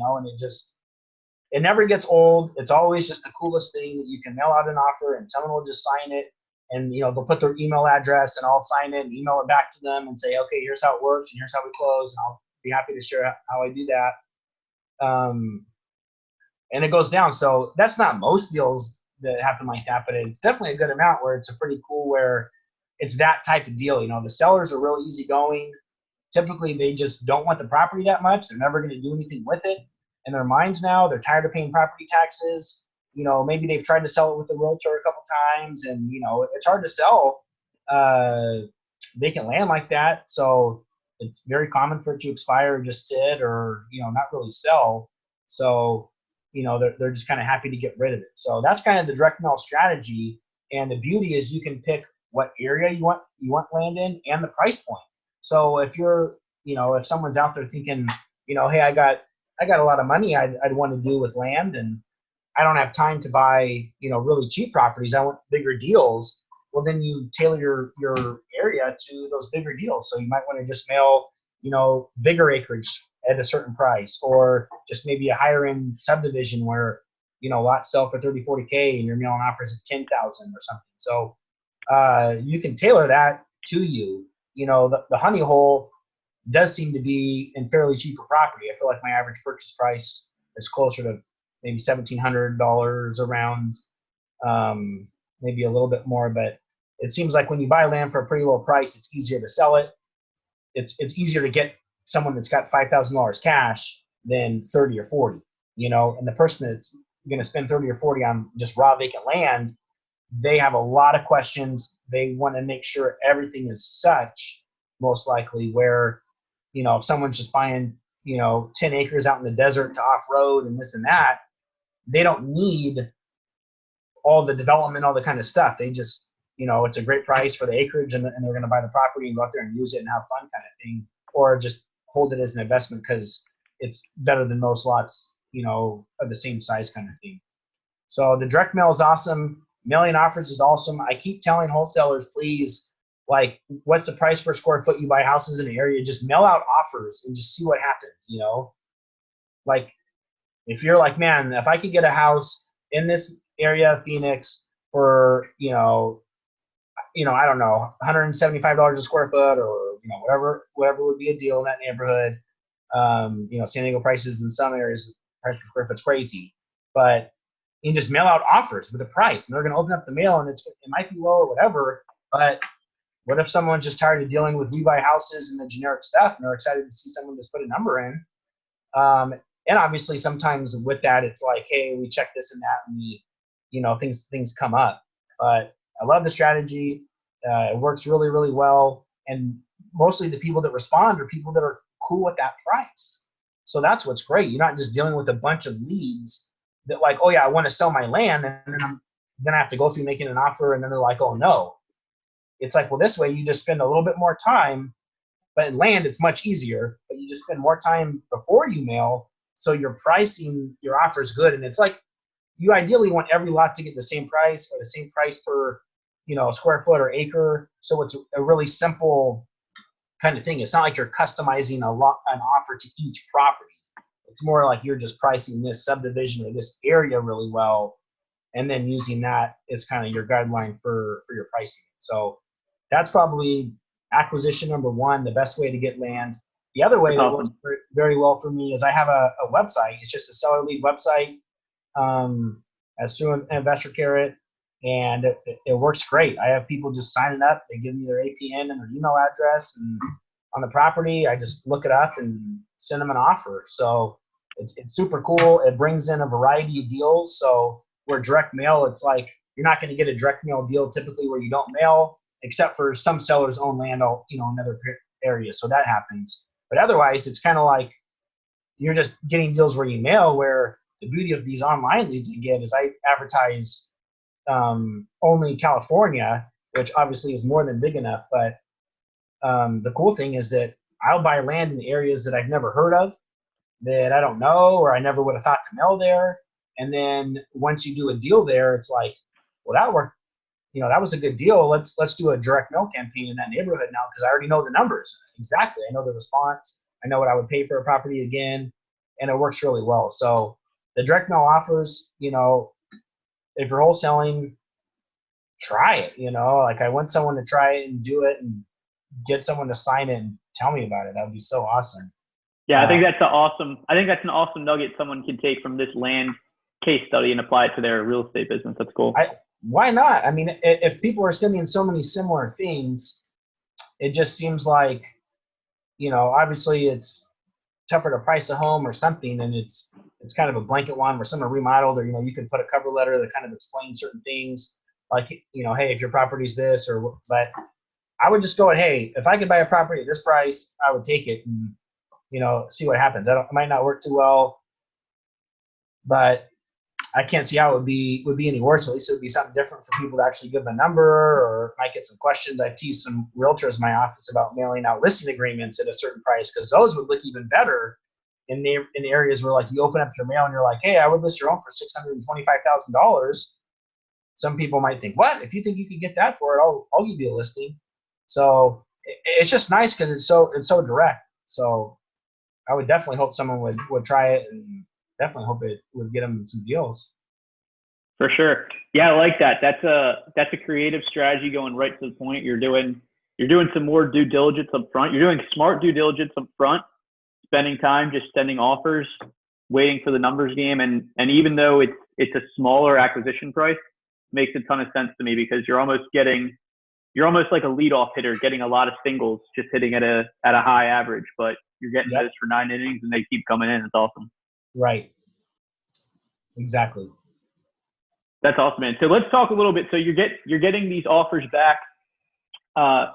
it never gets old. It's always just the coolest thing that you can mail out an offer and someone will just sign it, and they'll put their email address, and I'll sign it and email it back to them and say, okay, here's how it works and here's how we close, and I'll be happy to share how I do that. And it goes down. So that's not most deals that happen like that, but it's definitely a good amount where it's a pretty cool, where it's that type of deal. The sellers are really easygoing. Typically, they just don't want the property that much. They're never going to do anything with it in their minds now. They're tired of paying property taxes. Maybe they've tried to sell it with a realtor a couple times, and it's hard to sell vacant land like that. So it's very common for it to expire or just sit, or not really sell. So they're just kind of happy to get rid of it. So that's kind of the direct mail strategy. And the beauty is you can pick what area you want land in and the price point. So if you're, if someone's out there thinking, hey, I got a lot of money I'd want to do with land, and I don't have time to buy, really cheap properties. I want bigger deals. Well, then you tailor your area to those bigger deals. So you might want to just mail, bigger acreage at a certain price, or just maybe a higher end subdivision where, lots sell for 30, 40K and you're mailing offers of 10,000 or something. So you can tailor that to you. The honey hole does seem to be in fairly cheaper property. I feel like my average purchase price is closer to maybe $1,700 around, maybe a little bit more, but it seems like when you buy land for a pretty low price, it's easier to sell it. It's easier to get someone that's got $5,000 cash than 30 or 40, and the person that's going to spend 30 or 40 on just raw vacant land, they have a lot of questions. They want to make sure everything is such, most likely, where, if someone's just buying, 10 acres out in the desert to off-road and this and that, they don't need all the development, all the kind of stuff. They just, it's a great price for the acreage, and they're going to buy the property and go out there and use it and have fun kind of thing, or just hold it as an investment because it's better than most lots, of the same size kind of thing. So the direct mail is awesome. Mailing offers is awesome. I keep telling wholesalers, please, like, what's the price per square foot you buy houses in the area? Just mail out offers and just see what happens, Like, if you're like, man, if I could get a house in this area of Phoenix for, I don't know, $175 a square foot, or, whatever would be a deal in that neighborhood. San Diego prices in some areas, price per square foot's crazy, but you can just mail out offers with a price, and they're going to open up the mail, and it might be low or whatever, but what if someone's just tired of dealing with we buy houses and the generic stuff, and they're excited to see someone just put a number in? And obviously sometimes with that, it's like, hey, we check this and that, and we, things come up. But I love the strategy. It works really, really well. And mostly the people that respond are people that are cool with that price. So that's what's great. You're not just dealing with a bunch of leads that like, oh yeah, I want to sell my land, and then I have to go through making an offer, and then they're like, oh no. it's like, well, this way you just spend a little bit more time, but in land, it's much easier, but you just spend more time before you mail. So your pricing, your offer is good. And it's like, you ideally want every lot to get the same price or the same price per, square foot or acre. So it's a really simple kind of thing. It's not like you're customizing an offer to each property. It's more like you're just pricing this subdivision or this area really well, and then using that as kind of your guideline for your pricing. So that's probably acquisition number one, the best way to get land. The other way that works very well for me is I have a website. It's just a seller lead website as through Investor Carrot, and it works great. I have people just signing up. They give me their APN and their email address, and on the property, I just look it up and send them an offer. So it's super cool. It brings in a variety of deals. So where direct mail, it's like you're not going to get a direct mail deal typically where you don't mail, except for some sellers own land, in other areas. So that happens. But otherwise, it's kind of like you're just getting deals where you mail, where the beauty of these online leads I get is I advertise only California, which obviously is more than big enough. But the cool thing is that I'll buy land in areas that I've never heard of, that I don't know, or I never would have thought to mail there. And then once you do a deal there, it's like, well, that worked. That was a good deal. Let's do a direct mail campaign in that neighborhood now, because I already know the numbers. Exactly. I know the response. I know what I would pay for a property again, and it works really well. So the direct mail offers, if you're wholesaling, try it. Like I want someone to try it and do it and get someone to sign it and tell me about it. That would be so awesome. Yeah, I think that's an awesome nugget someone can take from this land case study and apply it to their real estate business. That's cool. Why not? I mean, if people are sending so many similar things, it just seems like, obviously it's tougher to price a home or something, and it's kind of a blanket one where some are remodeled, or, you can put a cover letter that kind of explains certain things, like, hey, if your property's this, but I would just go with, hey, if I could buy a property at this price, I would take it and, see what happens. It might not work too well, but I can't see how it would be any worse. At least it would be something different for people to actually give a number, or might get some questions. I've teased some realtors in my office about mailing out listing agreements at a certain price, because those would look even better in the areas where, like, you open up your mail and you're like, hey, I would list your home for $625,000. Some people might think, what? If you think you could get that for it, I'll give you a listing. So it's just nice because it's so direct. So I would definitely hope someone would try it, and definitely hope it would get them some deals. For sure. Yeah, I like that. That's a creative strategy, going right to the point. You're doing some more due diligence up front. You're doing smart due diligence up front, spending time just sending offers, waiting for the numbers game. And even though it's a smaller acquisition price, makes a ton of sense to me, because you're almost like a leadoff hitter, getting a lot of singles, just hitting at a high average, but you're getting those for 9 innings and they keep coming in. It's awesome. Right. Exactly. That's awesome, man. So let's talk a little bit. So you're getting these offers back.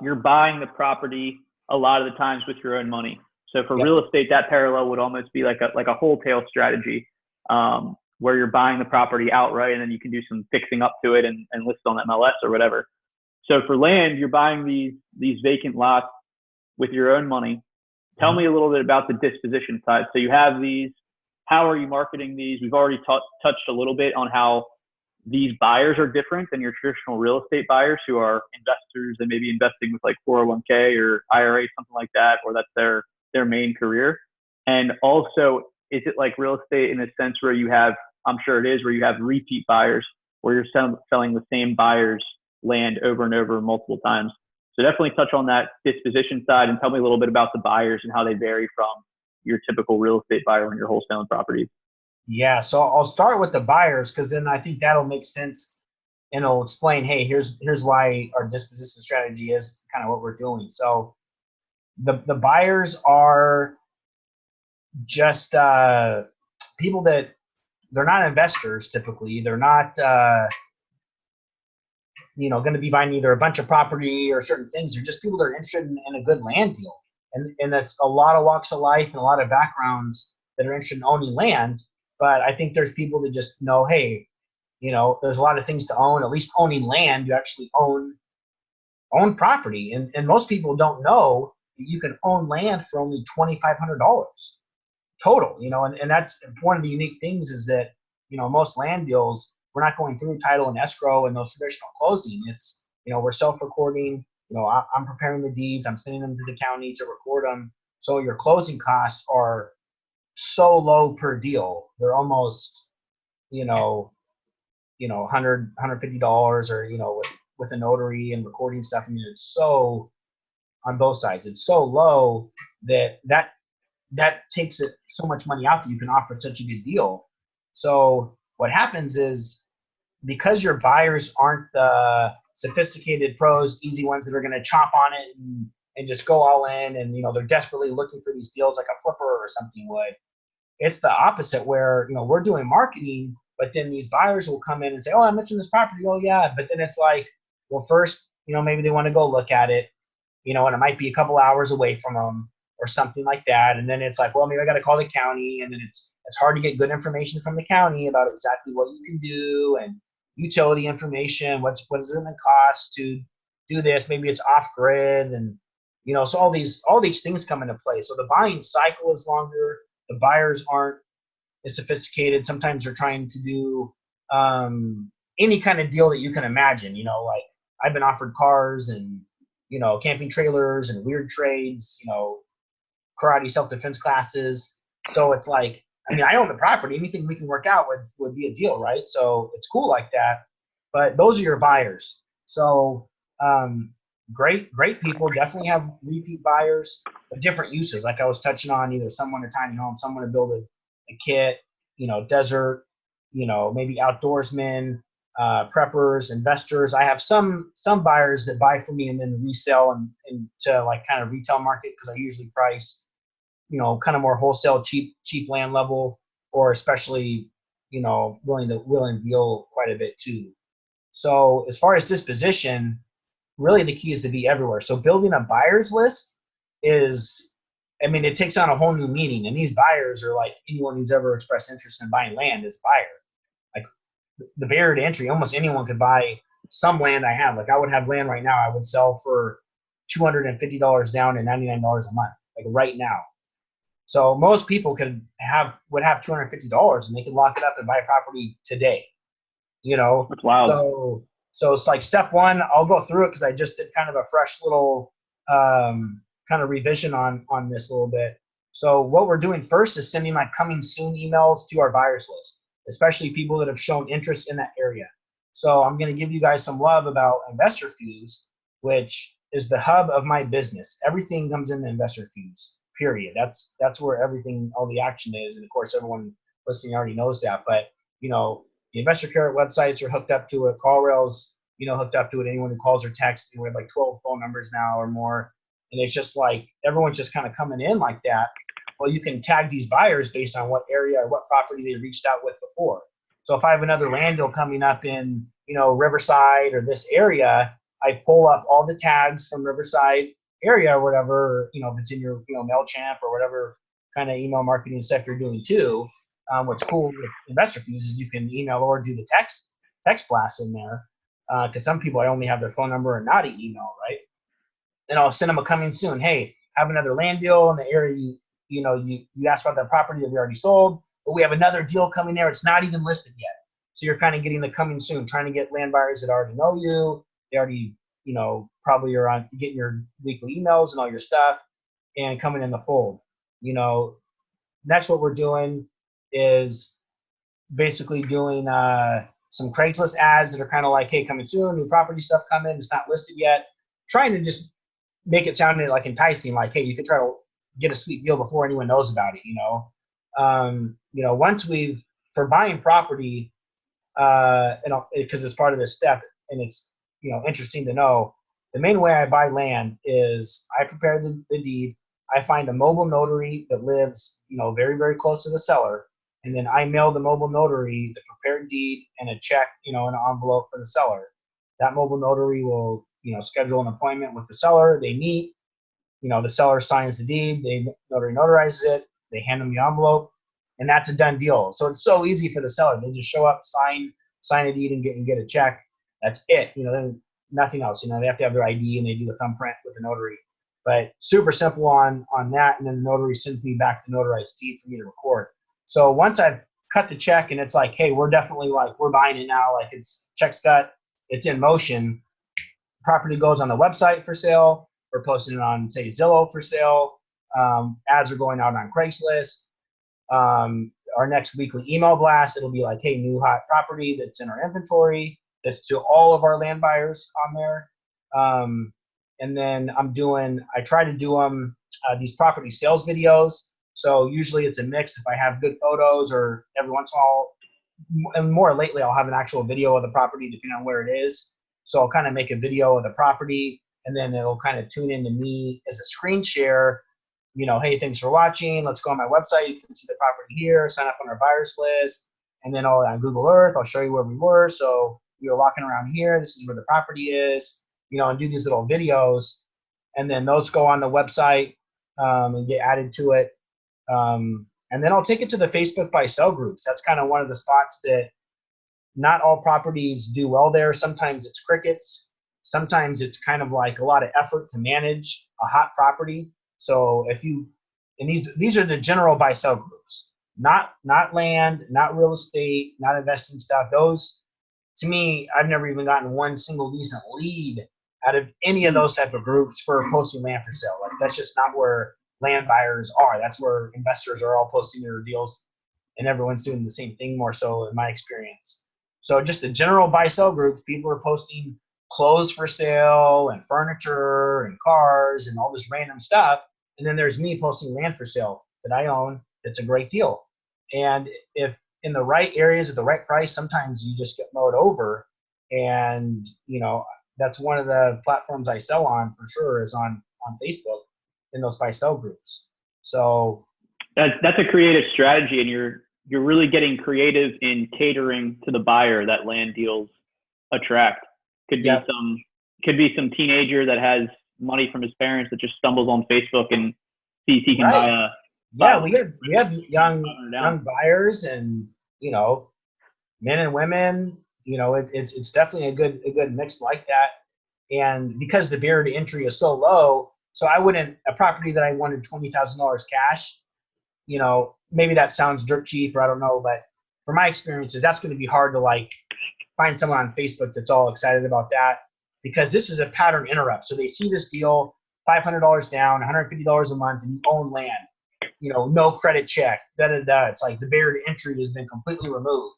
You're buying the property a lot of the times with your own money. So for real estate, that parallel would almost be like a wholesale strategy, where you're buying the property outright, and then you can do some fixing up to it and list on MLS or whatever. So for land, you're buying these vacant lots with your own money. Tell me a little bit about the disposition side. So you have these. How are you marketing these? We've already touched a little bit on how these buyers are different than your traditional real estate buyers, who are investors and maybe investing with like 401k or IRA, something like that, or that's their main career. And also, is it like real estate in a sense where you have, I'm sure it is, where you have repeat buyers, where you're selling the same buyer's land over and over multiple times? So definitely touch on that disposition side, and tell me a little bit about the buyers and how they vary from your typical real estate buyer when you're wholesaling properties. Yeah, so I'll start with the buyers, because then I think that'll make sense, and it'll explain, hey, here's why our disposition strategy is kind of what we're doing. So the buyers are just people that they're not investors typically. They're not going to be buying either a bunch of property or certain things. They're just people that are interested in a good land deal. And that's a lot of walks of life and a lot of backgrounds that are interested in owning land. But I think there's people that just know, hey, there's a lot of things to own. At least owning land, you actually own own property. And most people don't know that you can own land for only $2,500 total, and that's one of the unique things is that, most land deals, we're not going through title and escrow and those traditional closing. It's, we're self-recording, I'm preparing the deeds, I'm sending them to the county to record them. So your closing costs are so low per deal. They're almost, $150 or, with a notary and recording stuff. I mean, it's so, on both sides, it's so low that takes it so much money out that you can offer such a good deal. So what happens is, because your buyers aren't the sophisticated pros, easy ones that are going to chomp on it and just go all in, and they're desperately looking for these deals like a flipper or something would. It's the opposite, where we're doing marketing, but then these buyers will come in and say, "Oh, I mentioned this property." Oh, yeah, but then it's like, well, first, maybe they want to go look at it, and it might be a couple hours away from them or something like that. And then it's like, well, maybe I got to call the county, and then it's hard to get good information from the county about exactly what you can do and utility information. What is it going to cost to do this? Maybe it's off grid, and so all these things come into play. So the buying cycle is longer. The buyers aren't as sophisticated. Sometimes they're trying to do any kind of deal that you can imagine. Like I've been offered cars and camping trailers and weird trades. Karate self-defense classes. So it's like, I own the property. Anything we can work out would be a deal, right? So it's cool like that. But those are your buyers. So great people definitely have repeat buyers of different uses. Like I was touching on, either someone a tiny home, someone to build a kit, desert, maybe outdoorsmen, preppers, investors. I have some buyers that buy from me and then resell and to like kind of retail market, because I usually price, kind of more wholesale, cheap land level, or especially, willing to deal quite a bit too. So as far as disposition, really the key is to be everywhere. So building a buyer's list is, it takes on a whole new meaning. And these buyers are like anyone who's ever expressed interest in buying land is buyer. Like the barrier to entry, almost anyone could buy some land I have. Like I would have land right now I would sell for $250 down and $99 a month, like right now. So most people would have $250 and they could lock it up and buy a property today. That's wild. So it's like step one, I'll go through it because I just did kind of a fresh little kind of revision on this a little bit. So what we're doing first is sending like coming soon emails to our buyers list, especially people that have shown interest in that area. So I'm going to give you guys some love about InvestorFuse, which is the hub of my business. Everything comes into InvestorFuse, period. That's where everything, all the action is. And of course, everyone listening already knows that. But, the Investor Carrot websites are hooked up to it. CallRail's, hooked up to it. Anyone who calls or texts, we have like 12 phone numbers now or more. And it's just like, everyone's just kind of coming in like that. Well, you can tag these buyers based on what area or what property they reached out with before. So if I have another land deal coming up in, Riverside or this area, I pull up all the tags from Riverside area or whatever, if it's in your, MailChimp or whatever kind of email marketing stuff you're doing too. What's cool with InvestorFuse is you can email or do the text blast in there. Because some people, I only have their phone number and not an email, right? And I'll send them a coming soon. Hey, have another land deal in the area you asked about that property that we already sold, but we have another deal coming there. It's not even listed yet. So you're kind of getting the coming soon, trying to get land buyers that already know you. They already, probably are on getting your weekly emails and all your stuff and coming in the fold. Next, what we're doing is basically doing some Craigslist ads that are kind of like, hey, coming soon, new property stuff coming, it's not listed yet. Trying to just make it sound like enticing, like, hey, you could try to get a sweet deal before anyone knows about it, once for buying property, because it's part of this step, and it's, interesting to know, the main way I buy land is I prepare the deed. I find a mobile notary that lives, very, very close to the seller. And then I mail the mobile notary the prepared deed and a check, in an envelope for the seller. That mobile notary will, schedule an appointment with the seller. They meet, the seller signs the deed, the notary notarizes it, they hand them the envelope, and that's a done deal. So it's so easy for the seller. They just show up, sign a deed and get a check. That's it. Then nothing else. You know, they have to have their ID and they do the thumbprint with the notary. But super simple on that, and then the notary sends me back the notarized deed for me to record. So once I've cut the check and it's like, hey, we're definitely like, we're buying it now, like it's check's cut, it's in motion, property goes on the website for sale, we're posting it on, say, Zillow for sale, ads are going out on Craigslist. Our next weekly email blast, it'll be like, hey, new hot property that's in our inventory, that's to all of our land buyers on there. And then I try to do them, these property sales videos. So usually it's a mix. If I have good photos, or every once in a while, and more lately, I'll have an actual video of the property depending on where it is. So I'll kind of make a video of the property, and then it'll kind of tune into me as a screen share. You know, hey, thanks for watching. Let's go on my website. You can see the property here. Sign up on our buyers list. And then on Google Earth, I'll show you where we were. So we were walking around here. This is where the property is. You know, and do these little videos, and then those go on the website and get added to it. And then I'll take it to the Facebook buy sell groups. That's kind of one of the spots that not all properties do well there. Sometimes it's crickets. Sometimes it's kind of like a lot of effort to manage a hot property. So these are the general buy sell groups, not land, not real estate, not investing stuff. Those, to me, I've never even gotten one single decent lead out of any of those type of groups for posting land for sale. Like, that's just not where land buyers are. That's where investors are all posting their deals, and everyone's doing the same thing, more so in my experience. So just the general buy sell groups, people are posting clothes for sale and furniture and cars and all this random stuff. And then there's me posting land for sale that I own. That's a great deal. And if in the right areas at the right price, sometimes you just get mowed over. And, you know, that's one of the platforms I sell on for sure, is on Facebook in those buy sell groups. So that's a creative strategy, and you're really getting creative in catering to the buyer that land deals attract. Could be some teenager that has money from his parents that just stumbles on Facebook and sees he can buy a. We have young buyers, and, you know, men and women. You know, it's definitely a good mix like that. And because the barrier to entry is so low, so a property that I wanted $20,000 cash, you know, maybe that sounds dirt cheap, or I don't know, but from my experiences, that's going to be hard to like find someone on Facebook that's all excited about that, because this is a pattern interrupt. So they see this deal, $500 down, $150 a month, and you own land, you know, no credit check, It's like the barrier to entry has been completely removed,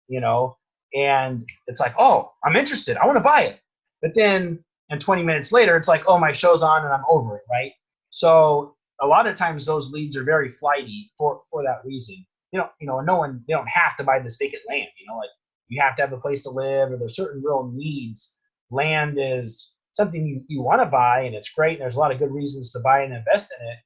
you know, and it's like, oh, I'm interested, I want to buy it. But then, and 20 minutes later, it's like, oh, my show's on and I'm over it, right? So a lot of times those leads are very flighty for that reason. They don't have to buy this vacant land, you know, like you have to have a place to live, or there's certain real needs. Land is something you want to buy, and it's great, and there's a lot of good reasons to buy and invest in it,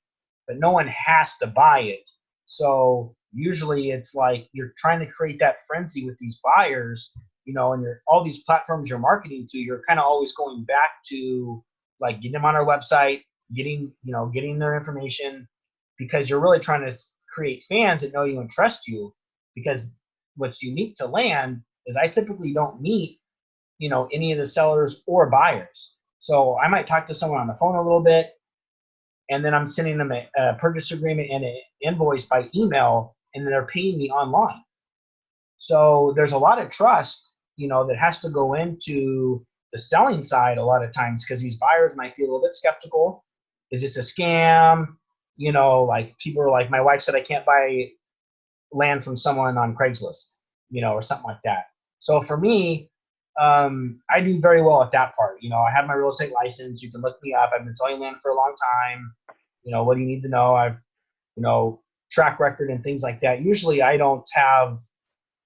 but no one has to buy it. So usually it's like you're trying to create that frenzy with these buyers, you know, and all these platforms you're marketing to, you're kind of always going back to like getting them on our website, getting their information, because you're really trying to create fans that know you and trust you. Because what's unique to land is I typically don't meet, you know, any of the sellers or buyers. So I might talk to someone on the phone a little bit, and then I'm sending them a purchase agreement and an invoice by email, and then they're paying me online. So there's a lot of trust, you know, that has to go into the selling side a lot of times, because these buyers might be a little bit skeptical. Is this a scam? You know, like people are like, my wife said I can't buy land from someone on Craigslist, you know, or something like that. So for me, I do very well at that part. You know, I have my real estate license. You can look me up. I've been selling land for a long time. You know, what do you need to know? I've, you know, track record and things like that. Usually I don't have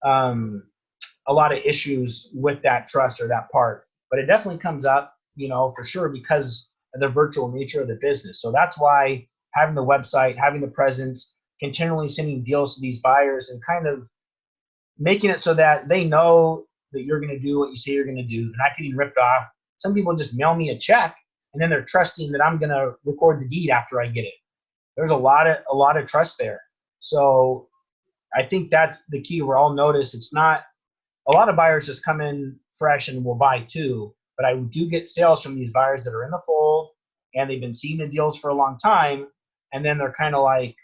a lot of issues with that trust or that part, but it definitely comes up, you know, for sure, because of the virtual nature of the business. So that's why having the website, having the presence, continually sending deals to these buyers, and kind of making it so that they know that you're going to do what you say you're going to do. They're not getting ripped off. Some people just mail me a check, and then they're trusting that I'm going to record the deed after I get it. There's a lot of trust there. So I think that's the key. We're all notice it's not, a lot of buyers just come in fresh and will buy too, but I do get sales from these buyers that are in the fold and they've been seeing the deals for a long time. And then they're kind of like,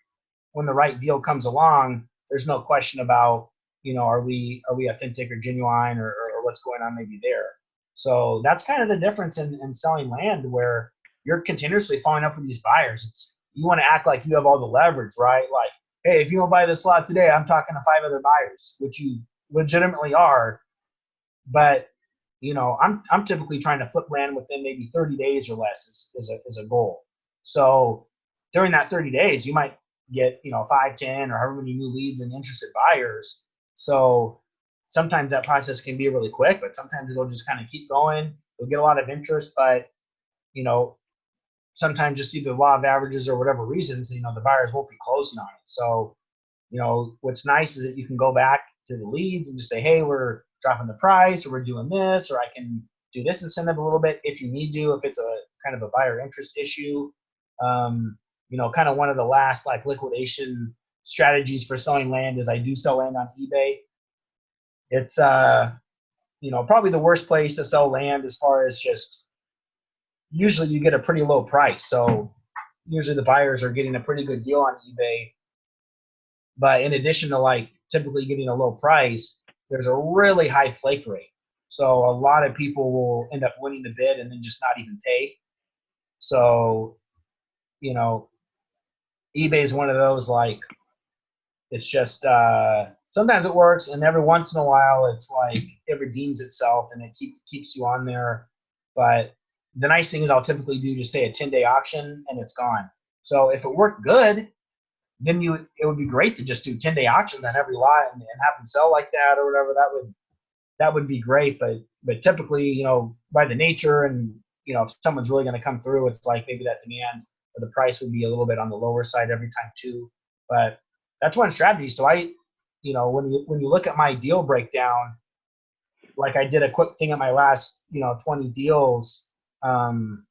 when the right deal comes along, there's no question about, are we authentic or genuine or what's going on maybe there. So that's kind of the difference in selling land, where you're continuously following up with these buyers. You want to act like you have all the leverage, right? Like, hey, if you don't buy this lot today, I'm talking to 5 other buyers, which you legitimately are. But I'm typically trying to flip land within maybe 30 days or less is a goal. So during that 30 days, you might get 5, 10, or however many new leads and interested buyers. So sometimes that process can be really quick, but sometimes it'll just kind of keep going. You'll get a lot of interest, but sometimes just either law of averages or whatever reasons, the buyers won't be closing on it. So what's nice is that you can go back to the leads and just say, hey, we're dropping the price, or we're doing this, or I can do this incentive a little bit if you need to, if it's a kind of a buyer interest issue. Kind of one of the last like liquidation strategies for selling land is I do sell land on eBay. It's probably the worst place to sell land as far as just usually you get a pretty low price. So usually the buyers are getting a pretty good deal on eBay. But in addition to like typically getting a low price, there's a really high flake rate. So a lot of people will end up winning the bid and then just not even pay. So, eBay is one of those, like, it's just sometimes it works, and every once in a while it's like it redeems itself and it keeps you on there. But the nice thing is I'll typically do just say a 10-day auction and it's gone. So if it worked good, then it would be great to just do 10-day auctions on every lot and have them sell like that or whatever. That would be great. But typically, by the nature and if someone's really going to come through, it's like maybe that demand or the price would be a little bit on the lower side every time too. But that's one strategy. So when you look at my deal breakdown, like I did a quick thing at my last 20 deals, and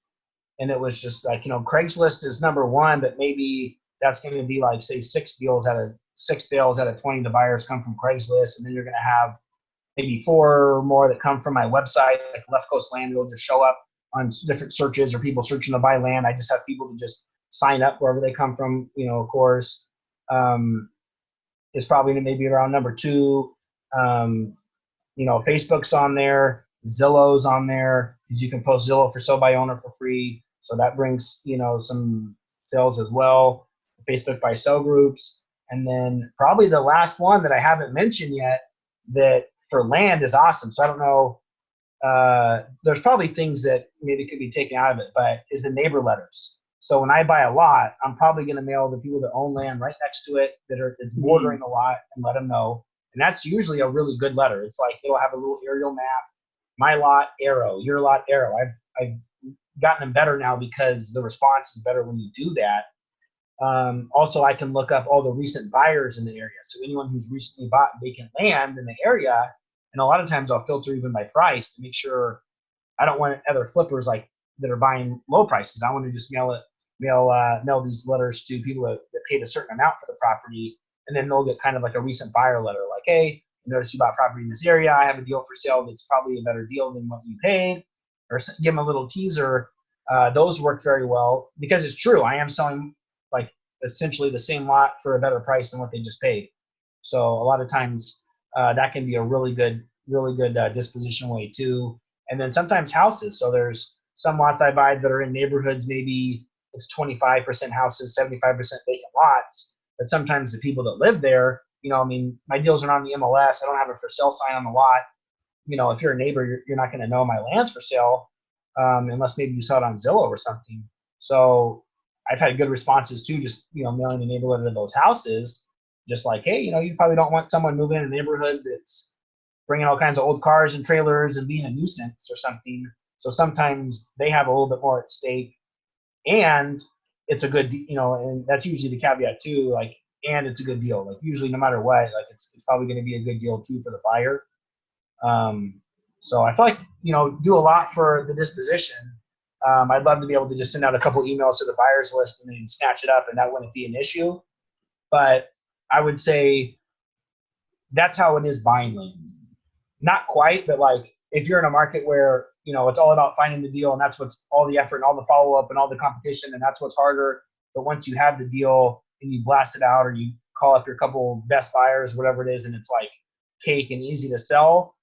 it was just like Craigslist is number one, but maybe that's going to be like say 6 sales out of 20 the buyers come from Craigslist, and then you're going to have maybe 4 or more that come from my website, like Left Coast Land. It'll just show up on different searches or people searching to buy land. I just have people to just sign up wherever they come from. Of course, it's probably maybe around number 2. Facebook's on there, Zillow's on there, because you can post Zillow for sale by owner for free. So that brings some sales as well. Facebook buy sell groups, and then probably the last one that I haven't mentioned yet that for land is awesome. So I don't know. There's probably things that maybe could be taken out of it, but is the neighbor letters. So when I buy a lot, I'm probably going to mail the people that own land right next to it it's bordering a lot and let them know. And that's usually a really good letter. It's like it'll have a little aerial map, my lot arrow, your lot arrow. I've gotten them better now because the response is better when you do that. Also, I can look up all the recent buyers in the area. So anyone who's recently bought vacant land in the area, and a lot of times I'll filter even by price to make sure I don't want other flippers like that are buying low prices. I want to just mail these letters to people that paid a certain amount for the property, and then they'll get kind of like a recent buyer letter, like, hey, I noticed you bought property in this area. I have a deal for sale that's probably a better deal than what you paid, or give them a little teaser. Those work very well because it's true. I am selling like essentially the same lot for a better price than what they just paid. So a lot of times that can be a really good disposition way too. And then sometimes houses. So there's some lots I buy that are in neighborhoods, maybe it's 25% houses, 75% vacant lots. But sometimes the people that live there, my deals are on the MLS. I don't have a for sale sign on the lot. If you're a neighbor, you're not going to know my land's for sale unless maybe you saw it on Zillow or something. So I've had good responses too, just, mailing the neighbor letter to those houses, just like, hey, you probably don't want someone moving in a neighborhood that's bringing all kinds of old cars and trailers and being a nuisance or something. So sometimes they have a little bit more at stake, and it's a good, and that's usually the caveat too, like, and it's a good deal. Like usually no matter what, like it's probably going to be a good deal too for the buyer. So I feel like, do a lot for the disposition. I'd love to be able to just send out a couple emails to the buyers list and then snatch it up, and that wouldn't be an issue. But I would say that's how it is buying land. Not quite, but like if you're in a market where, it's all about finding the deal, and that's what's all the effort and all the follow-up and all the competition, and that's what's harder. But once you have the deal and you blast it out, or you call up your couple best buyers, whatever it is, and it's like cake and easy to sell,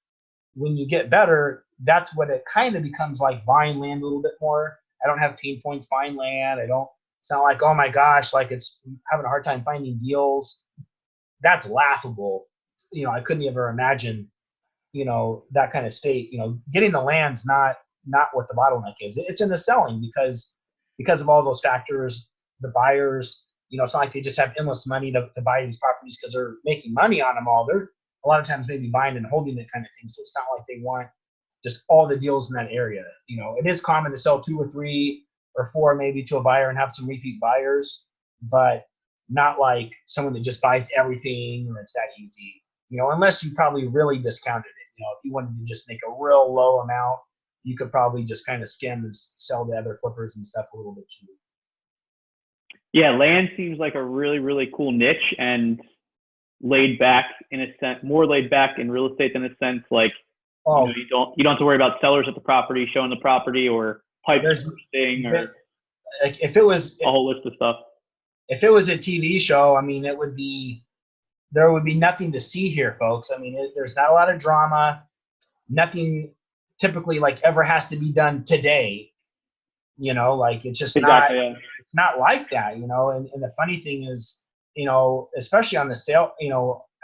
when you get better, that's what it kind of becomes like buying land a little bit more. I don't have pain points buying land. It's not like, oh my gosh, like it's having a hard time finding deals. That's laughable. I couldn't ever imagine, that kind of state. Getting the land's not what the bottleneck is. It's in the selling because of all those factors. The buyers, it's not like they just have endless money to buy these properties because they're making money on them all. They're a lot of times maybe buying and holding it kind of thing. So it's not like they want just all the deals in that area. It is common to sell 2 or 3 or 4 maybe to a buyer and have some repeat buyers, but not like someone that just buys everything and it's that easy. Unless you probably really discounted it. If you wanted to just make a real low amount, you could probably just kind of skim and sell to other flippers and stuff a little bit cheaper. Yeah, land seems like a really, really cool niche and laid back in a sense, more laid back in real estate than a sense like you don't have to worry about sellers at the property showing the property or pipes bursting or if it was a whole list of stuff. If it was a TV show, there would be nothing to see here, folks. There's not a lot of drama. Nothing typically like ever has to be done today. Like it's just exactly, not. Yeah. It's not like that, And the funny thing is, especially on the sale,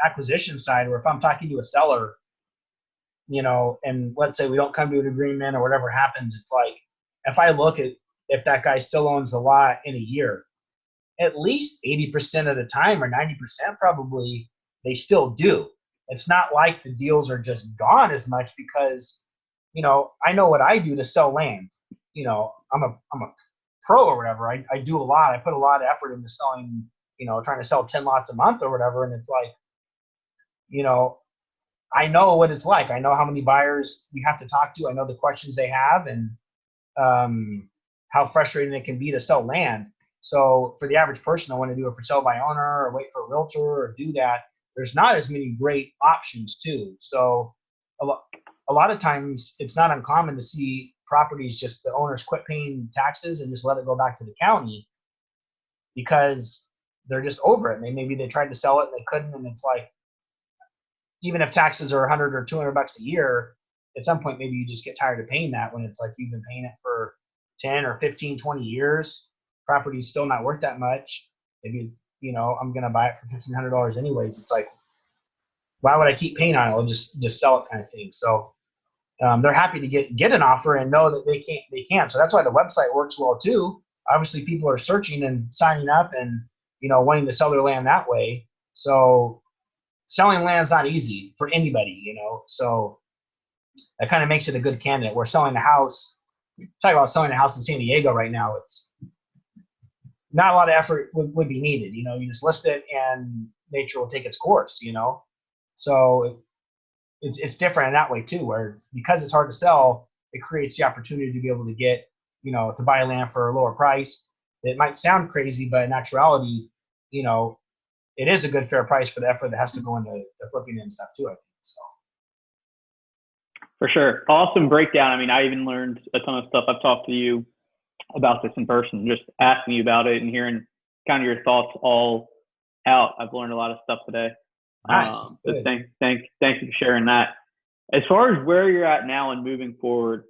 acquisition side, where if I'm talking to a seller, and let's say we don't come to an agreement or whatever happens, it's like if I look at if that guy still owns the lot in a year, at least 80% of the time or 90% probably they still do. It's not like the deals are just gone as much because, I know what I do to sell land. I'm a pro or whatever. I do a lot. I put a lot of effort into selling, trying to sell 10 lots a month or whatever. And it's like, I know what it's like. I know how many buyers we have to talk to. I know the questions they have and how frustrating it can be to sell land. So for the average person, I want to do it for sale by owner or wait for a realtor or do that. There's not as many great options too. So a lot of times it's not uncommon to see properties just the owners quit paying taxes and just let it go back to the county because they're just over it. Maybe they tried to sell it and they couldn't. And it's like, even if taxes are $100 or $200 a year, at some point, maybe you just get tired of paying that when it's like you've been paying it for 10 or 15, 20 years. Property's still not worth that much. Maybe, I'm going to buy it for $1,500 anyways. It's like, why would I keep paying on it? I'll just sell it kind of thing. So they're happy to get an offer and know that they can. So that's why the website works well too. Obviously, people are searching and signing up and, wanting to sell their land that way. So selling land is not easy for anybody, So that kind of makes it a good candidate. We're selling a house. Talk about selling a house in San Diego right now. It's not a lot of effort would be needed. You just list it and nature will take its course, So it's different in that way too, where because it's hard to sell, it creates the opportunity to be able to get, to buy land for a lower price. It might sound crazy, but in actuality, it is a good fair price for the effort that has to go into the flipping and stuff too, I think. So. For sure. Awesome breakdown. I even learned a ton of stuff. I've talked to you about this in person, just asking you about it and hearing kind of your thoughts all out. I've learned a lot of stuff today. Nice. So thank you for sharing that. As far as where you're at now and moving forward,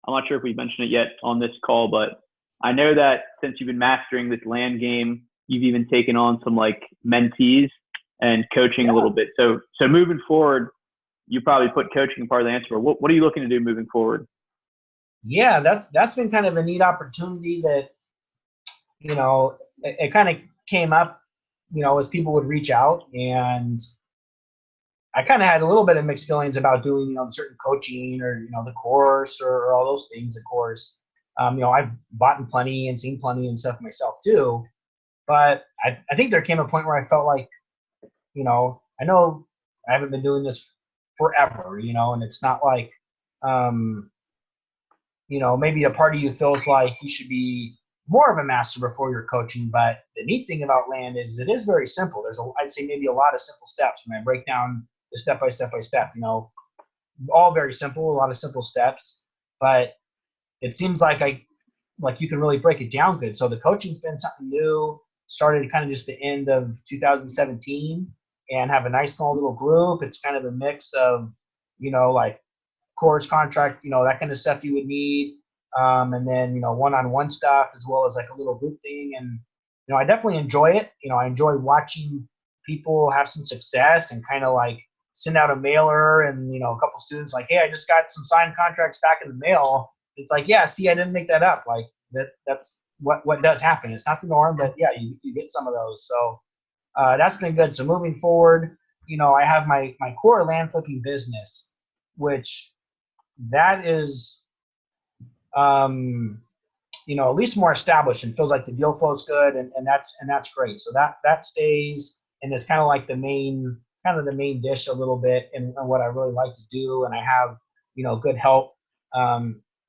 I'm not sure if we mentioned it yet on this call, but I know that since you've been mastering this land game, you've even taken on some like mentees and coaching a little bit. So moving forward, you probably put coaching part of the answer. What are you looking to do moving forward? Yeah, that's been kind of a neat opportunity that, it kind of came up, as people would reach out, and I kind of had a little bit of mixed feelings about doing, certain coaching or, the course or all those things, of course. I've bought in plenty and seen plenty and stuff myself too. But I think there came a point where I felt like, I know I haven't been doing this forever, and it's not like, maybe a part of you feels like you should be more of a master before you're coaching. But the neat thing about land is it is very simple. I'd say maybe a lot of simple steps when I break down the step by step, all very simple, a lot of simple steps. but it seems like you can really break it down good. So the coaching's been something new. Started kind of just the end of 2017 and have a nice small little group. It's kind of a mix of, like course contract, that kind of stuff you would need. And then, one-on-one stuff as well as like a little group thing. And, I definitely enjoy it. I enjoy watching people have some success and kind of like send out a mailer and, a couple students like, hey, I just got some signed contracts back in the mail. It's like, yeah, see, I didn't make that up. Like that's what does happen. It's not the norm, but yeah, you get some of those. So that's been good. So moving forward, I have my core land flipping business, which that is, at least more established and feels like the deal flow is good. And that's great. So that stays and it's kind of like the main dish a little bit and what I really like to do. And I have, good help,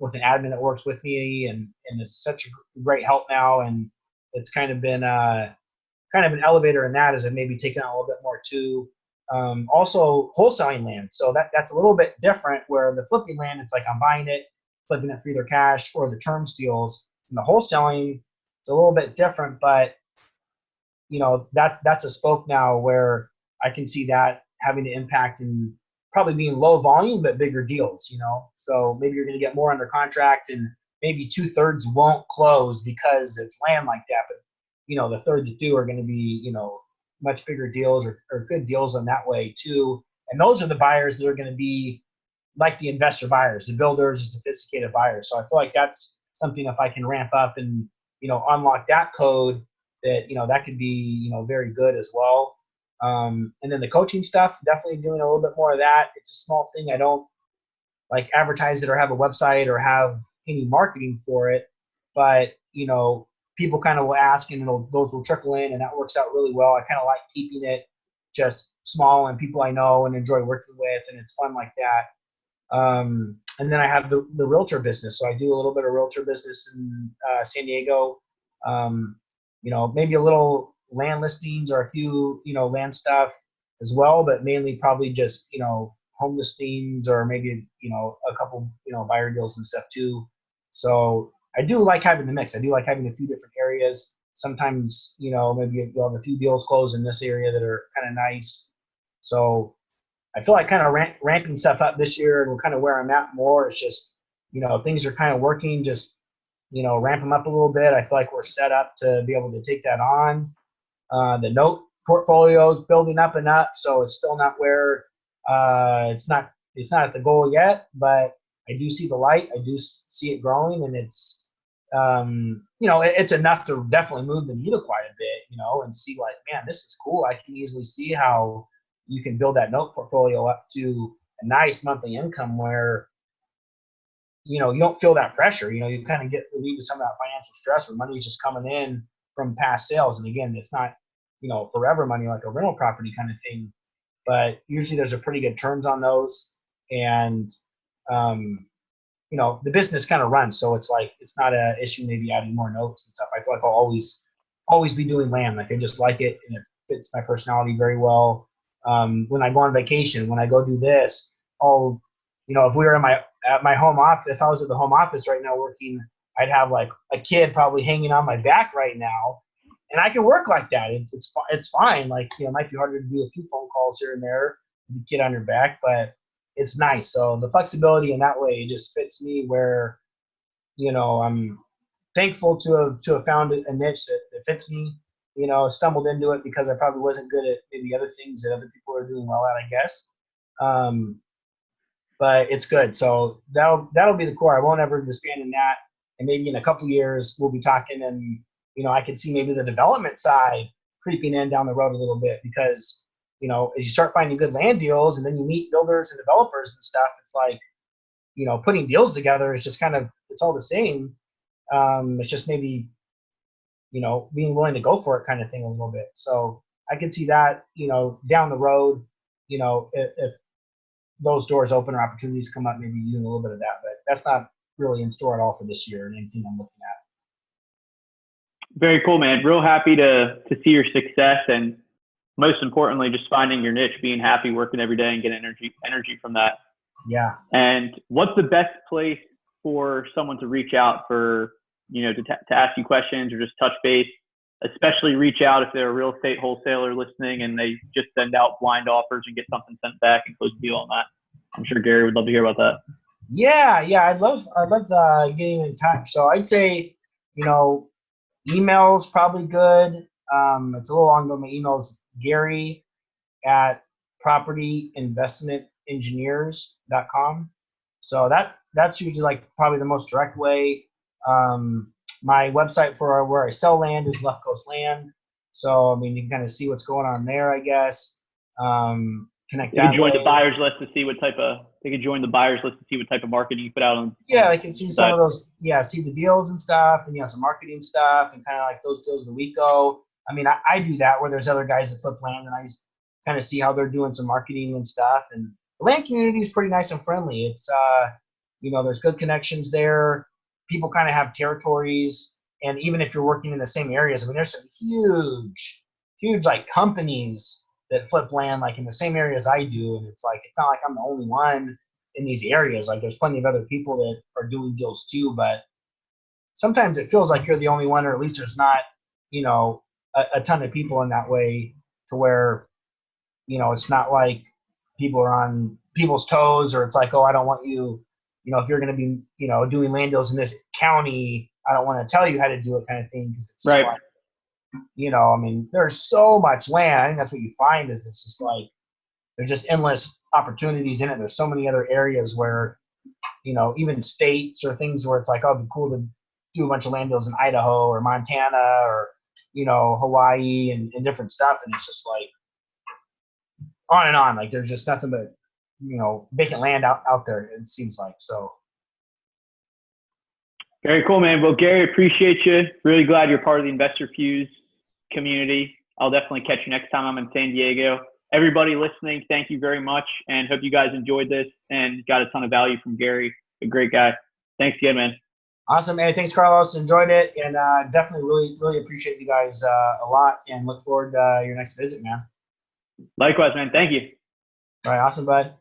with an admin that works with me and it's such a great help now. And it's kind of been kind of an elevator in that as I've maybe taken on a little bit more too. Also wholesaling land. So that's a little bit different where the flipping land, it's like I'm buying it, flipping it for either cash or the term deals. And the wholesaling, it's a little bit different, but that's a spoke now where I can see that having an impact and probably being low volume, but bigger deals, So maybe you're going to get more under contract and maybe 2/3 won't close because it's land like that. But, the third to do are going to be, much bigger deals or good deals in that way too. And those are the buyers that are going to be like the investor buyers, the builders, the sophisticated buyers. So I feel like that's something if I can ramp up and, unlock that code that, that could be, very good as well. And then the coaching stuff, definitely doing a little bit more of that. It's a small thing. I don't like advertise it or have a website or have any marketing for it, but people kind of will ask and those will trickle in and that works out really well. I kind of like keeping it just small and people I know and enjoy working with and it's fun like that. And then I have the realtor business. So I do a little bit of realtor business in San Diego. Maybe a little land listings or a few, land stuff as well, but mainly probably just, home listings or maybe, a couple, buyer deals and stuff too. So I do like having the mix. I do like having a few different areas. Sometimes, maybe you'll have a few deals closed in this area that are kind of nice. So I feel like kind of ramping stuff up this year and kind of where I'm at more. It's just, things are kind of working, just, ramp them up a little bit. I feel like we're set up to be able to take that on. The note portfolio is building up and up, so it's still not where it's not at the goal yet, but I do see the light. I do see it growing, and it's it's enough to definitely move the needle quite a bit, and see like, man, this is cool. I can easily see how you can build that note portfolio up to a nice monthly income where you don't feel that pressure. You kind of get relieved of some of that financial stress where money is just coming in from past sales. And again, it's not, forever money like a rental property kind of thing, but usually there's a pretty good terms on those. And, the business kind of runs. So it's like, it's not an issue maybe adding more notes and stuff. I feel like I'll always be doing land. Like I just like it and it fits my personality very well. When I go on vacation, when I go do this, if we were at my home office, if I was at the home office right now working, I'd have like a kid probably hanging on my back right now, and I can work like that. It's fine. Like, it might be harder to do a few phone calls here and there with the kid on your back, but it's nice. So the flexibility in that way just fits me where, I'm thankful to have found a niche that fits me. Stumbled into it because I probably wasn't good at maybe other things that other people are doing well at, I guess. But it's good. So that'll be the core. I won't ever disband in that. And maybe in a couple years we'll be talking and, I could see maybe the development side creeping in down the road a little bit because, as you start finding good land deals and then you meet builders and developers and stuff, it's like, putting deals together is just kind of, it's all the same. It's just maybe, being willing to go for it kind of thing a little bit. So I could see that, down the road, if those doors open or opportunities come up, maybe doing a little bit of that, but that's not really in store at all for this year and anything I'm looking at. Very cool, man. Real happy to see your success and most importantly, just finding your niche, being happy, working every day and getting energy from that. Yeah. And what's the best place for someone to reach out for, to ask you questions or just touch base, especially reach out if they're a real estate wholesaler listening and they just send out blind offers and get something sent back and close the deal on that? I'm sure Gary would love to hear about that. Yeah, I'd love getting in touch. So I'd say, email's probably good. It's a little long, but my email's Gary@propertyinvestmentengineers.com. So that's usually like probably the most direct way. My website for where I sell land is Left Coast Land. So, I mean, you can kind of see what's going on there, I guess. Connect They that can join way. the buyers list to see what type of marketing you put out on. Yeah, they can see some of those, see the deals and stuff, and some marketing stuff, and kind of like those deals of the week go. I mean, I do that where there's other guys that flip land, and I just kind of see how they're doing some marketing and stuff. And the land community is pretty nice and friendly. It's, there's good connections there. People kind of have territories, and even if you're working in the same areas, I mean, there's some huge like companies that flip land like in the same areas I do, and it's like it's not like I'm the only one in these areas. Like there's plenty of other people that are doing deals too, but sometimes it feels like you're the only one, or at least there's not, a ton of people in that way to where, it's not like people are on people's toes, or it's like, oh, I don't want you, if you're going to be, doing land deals in this county, I don't want to tell you how to do it kind of thing. Cause it's just Right. like, I mean, there's so much land. I think that's what you find is it's just like, there's just endless opportunities in it. There's so many other areas where, even states or things where it's like, oh, it'd be cool to do a bunch of land deals in Idaho or Montana or, Hawaii and different stuff. And it's just like on and on. Like there's just nothing but, vacant land out there, it seems like. So. Very cool, man. Well, Gary, appreciate you. Really glad you're part of the InvestorFuse community. I'll definitely catch you next time I'm in San Diego. Everybody listening, thank you very much, and hope you guys enjoyed this and got a ton of value from Gary. A great guy. Thanks again, man. Awesome, man. Thanks, Carlos. Enjoyed it, and definitely really appreciate you guys a lot, and look forward to your next visit, man. Likewise, man. Thank you. All right, awesome, bud.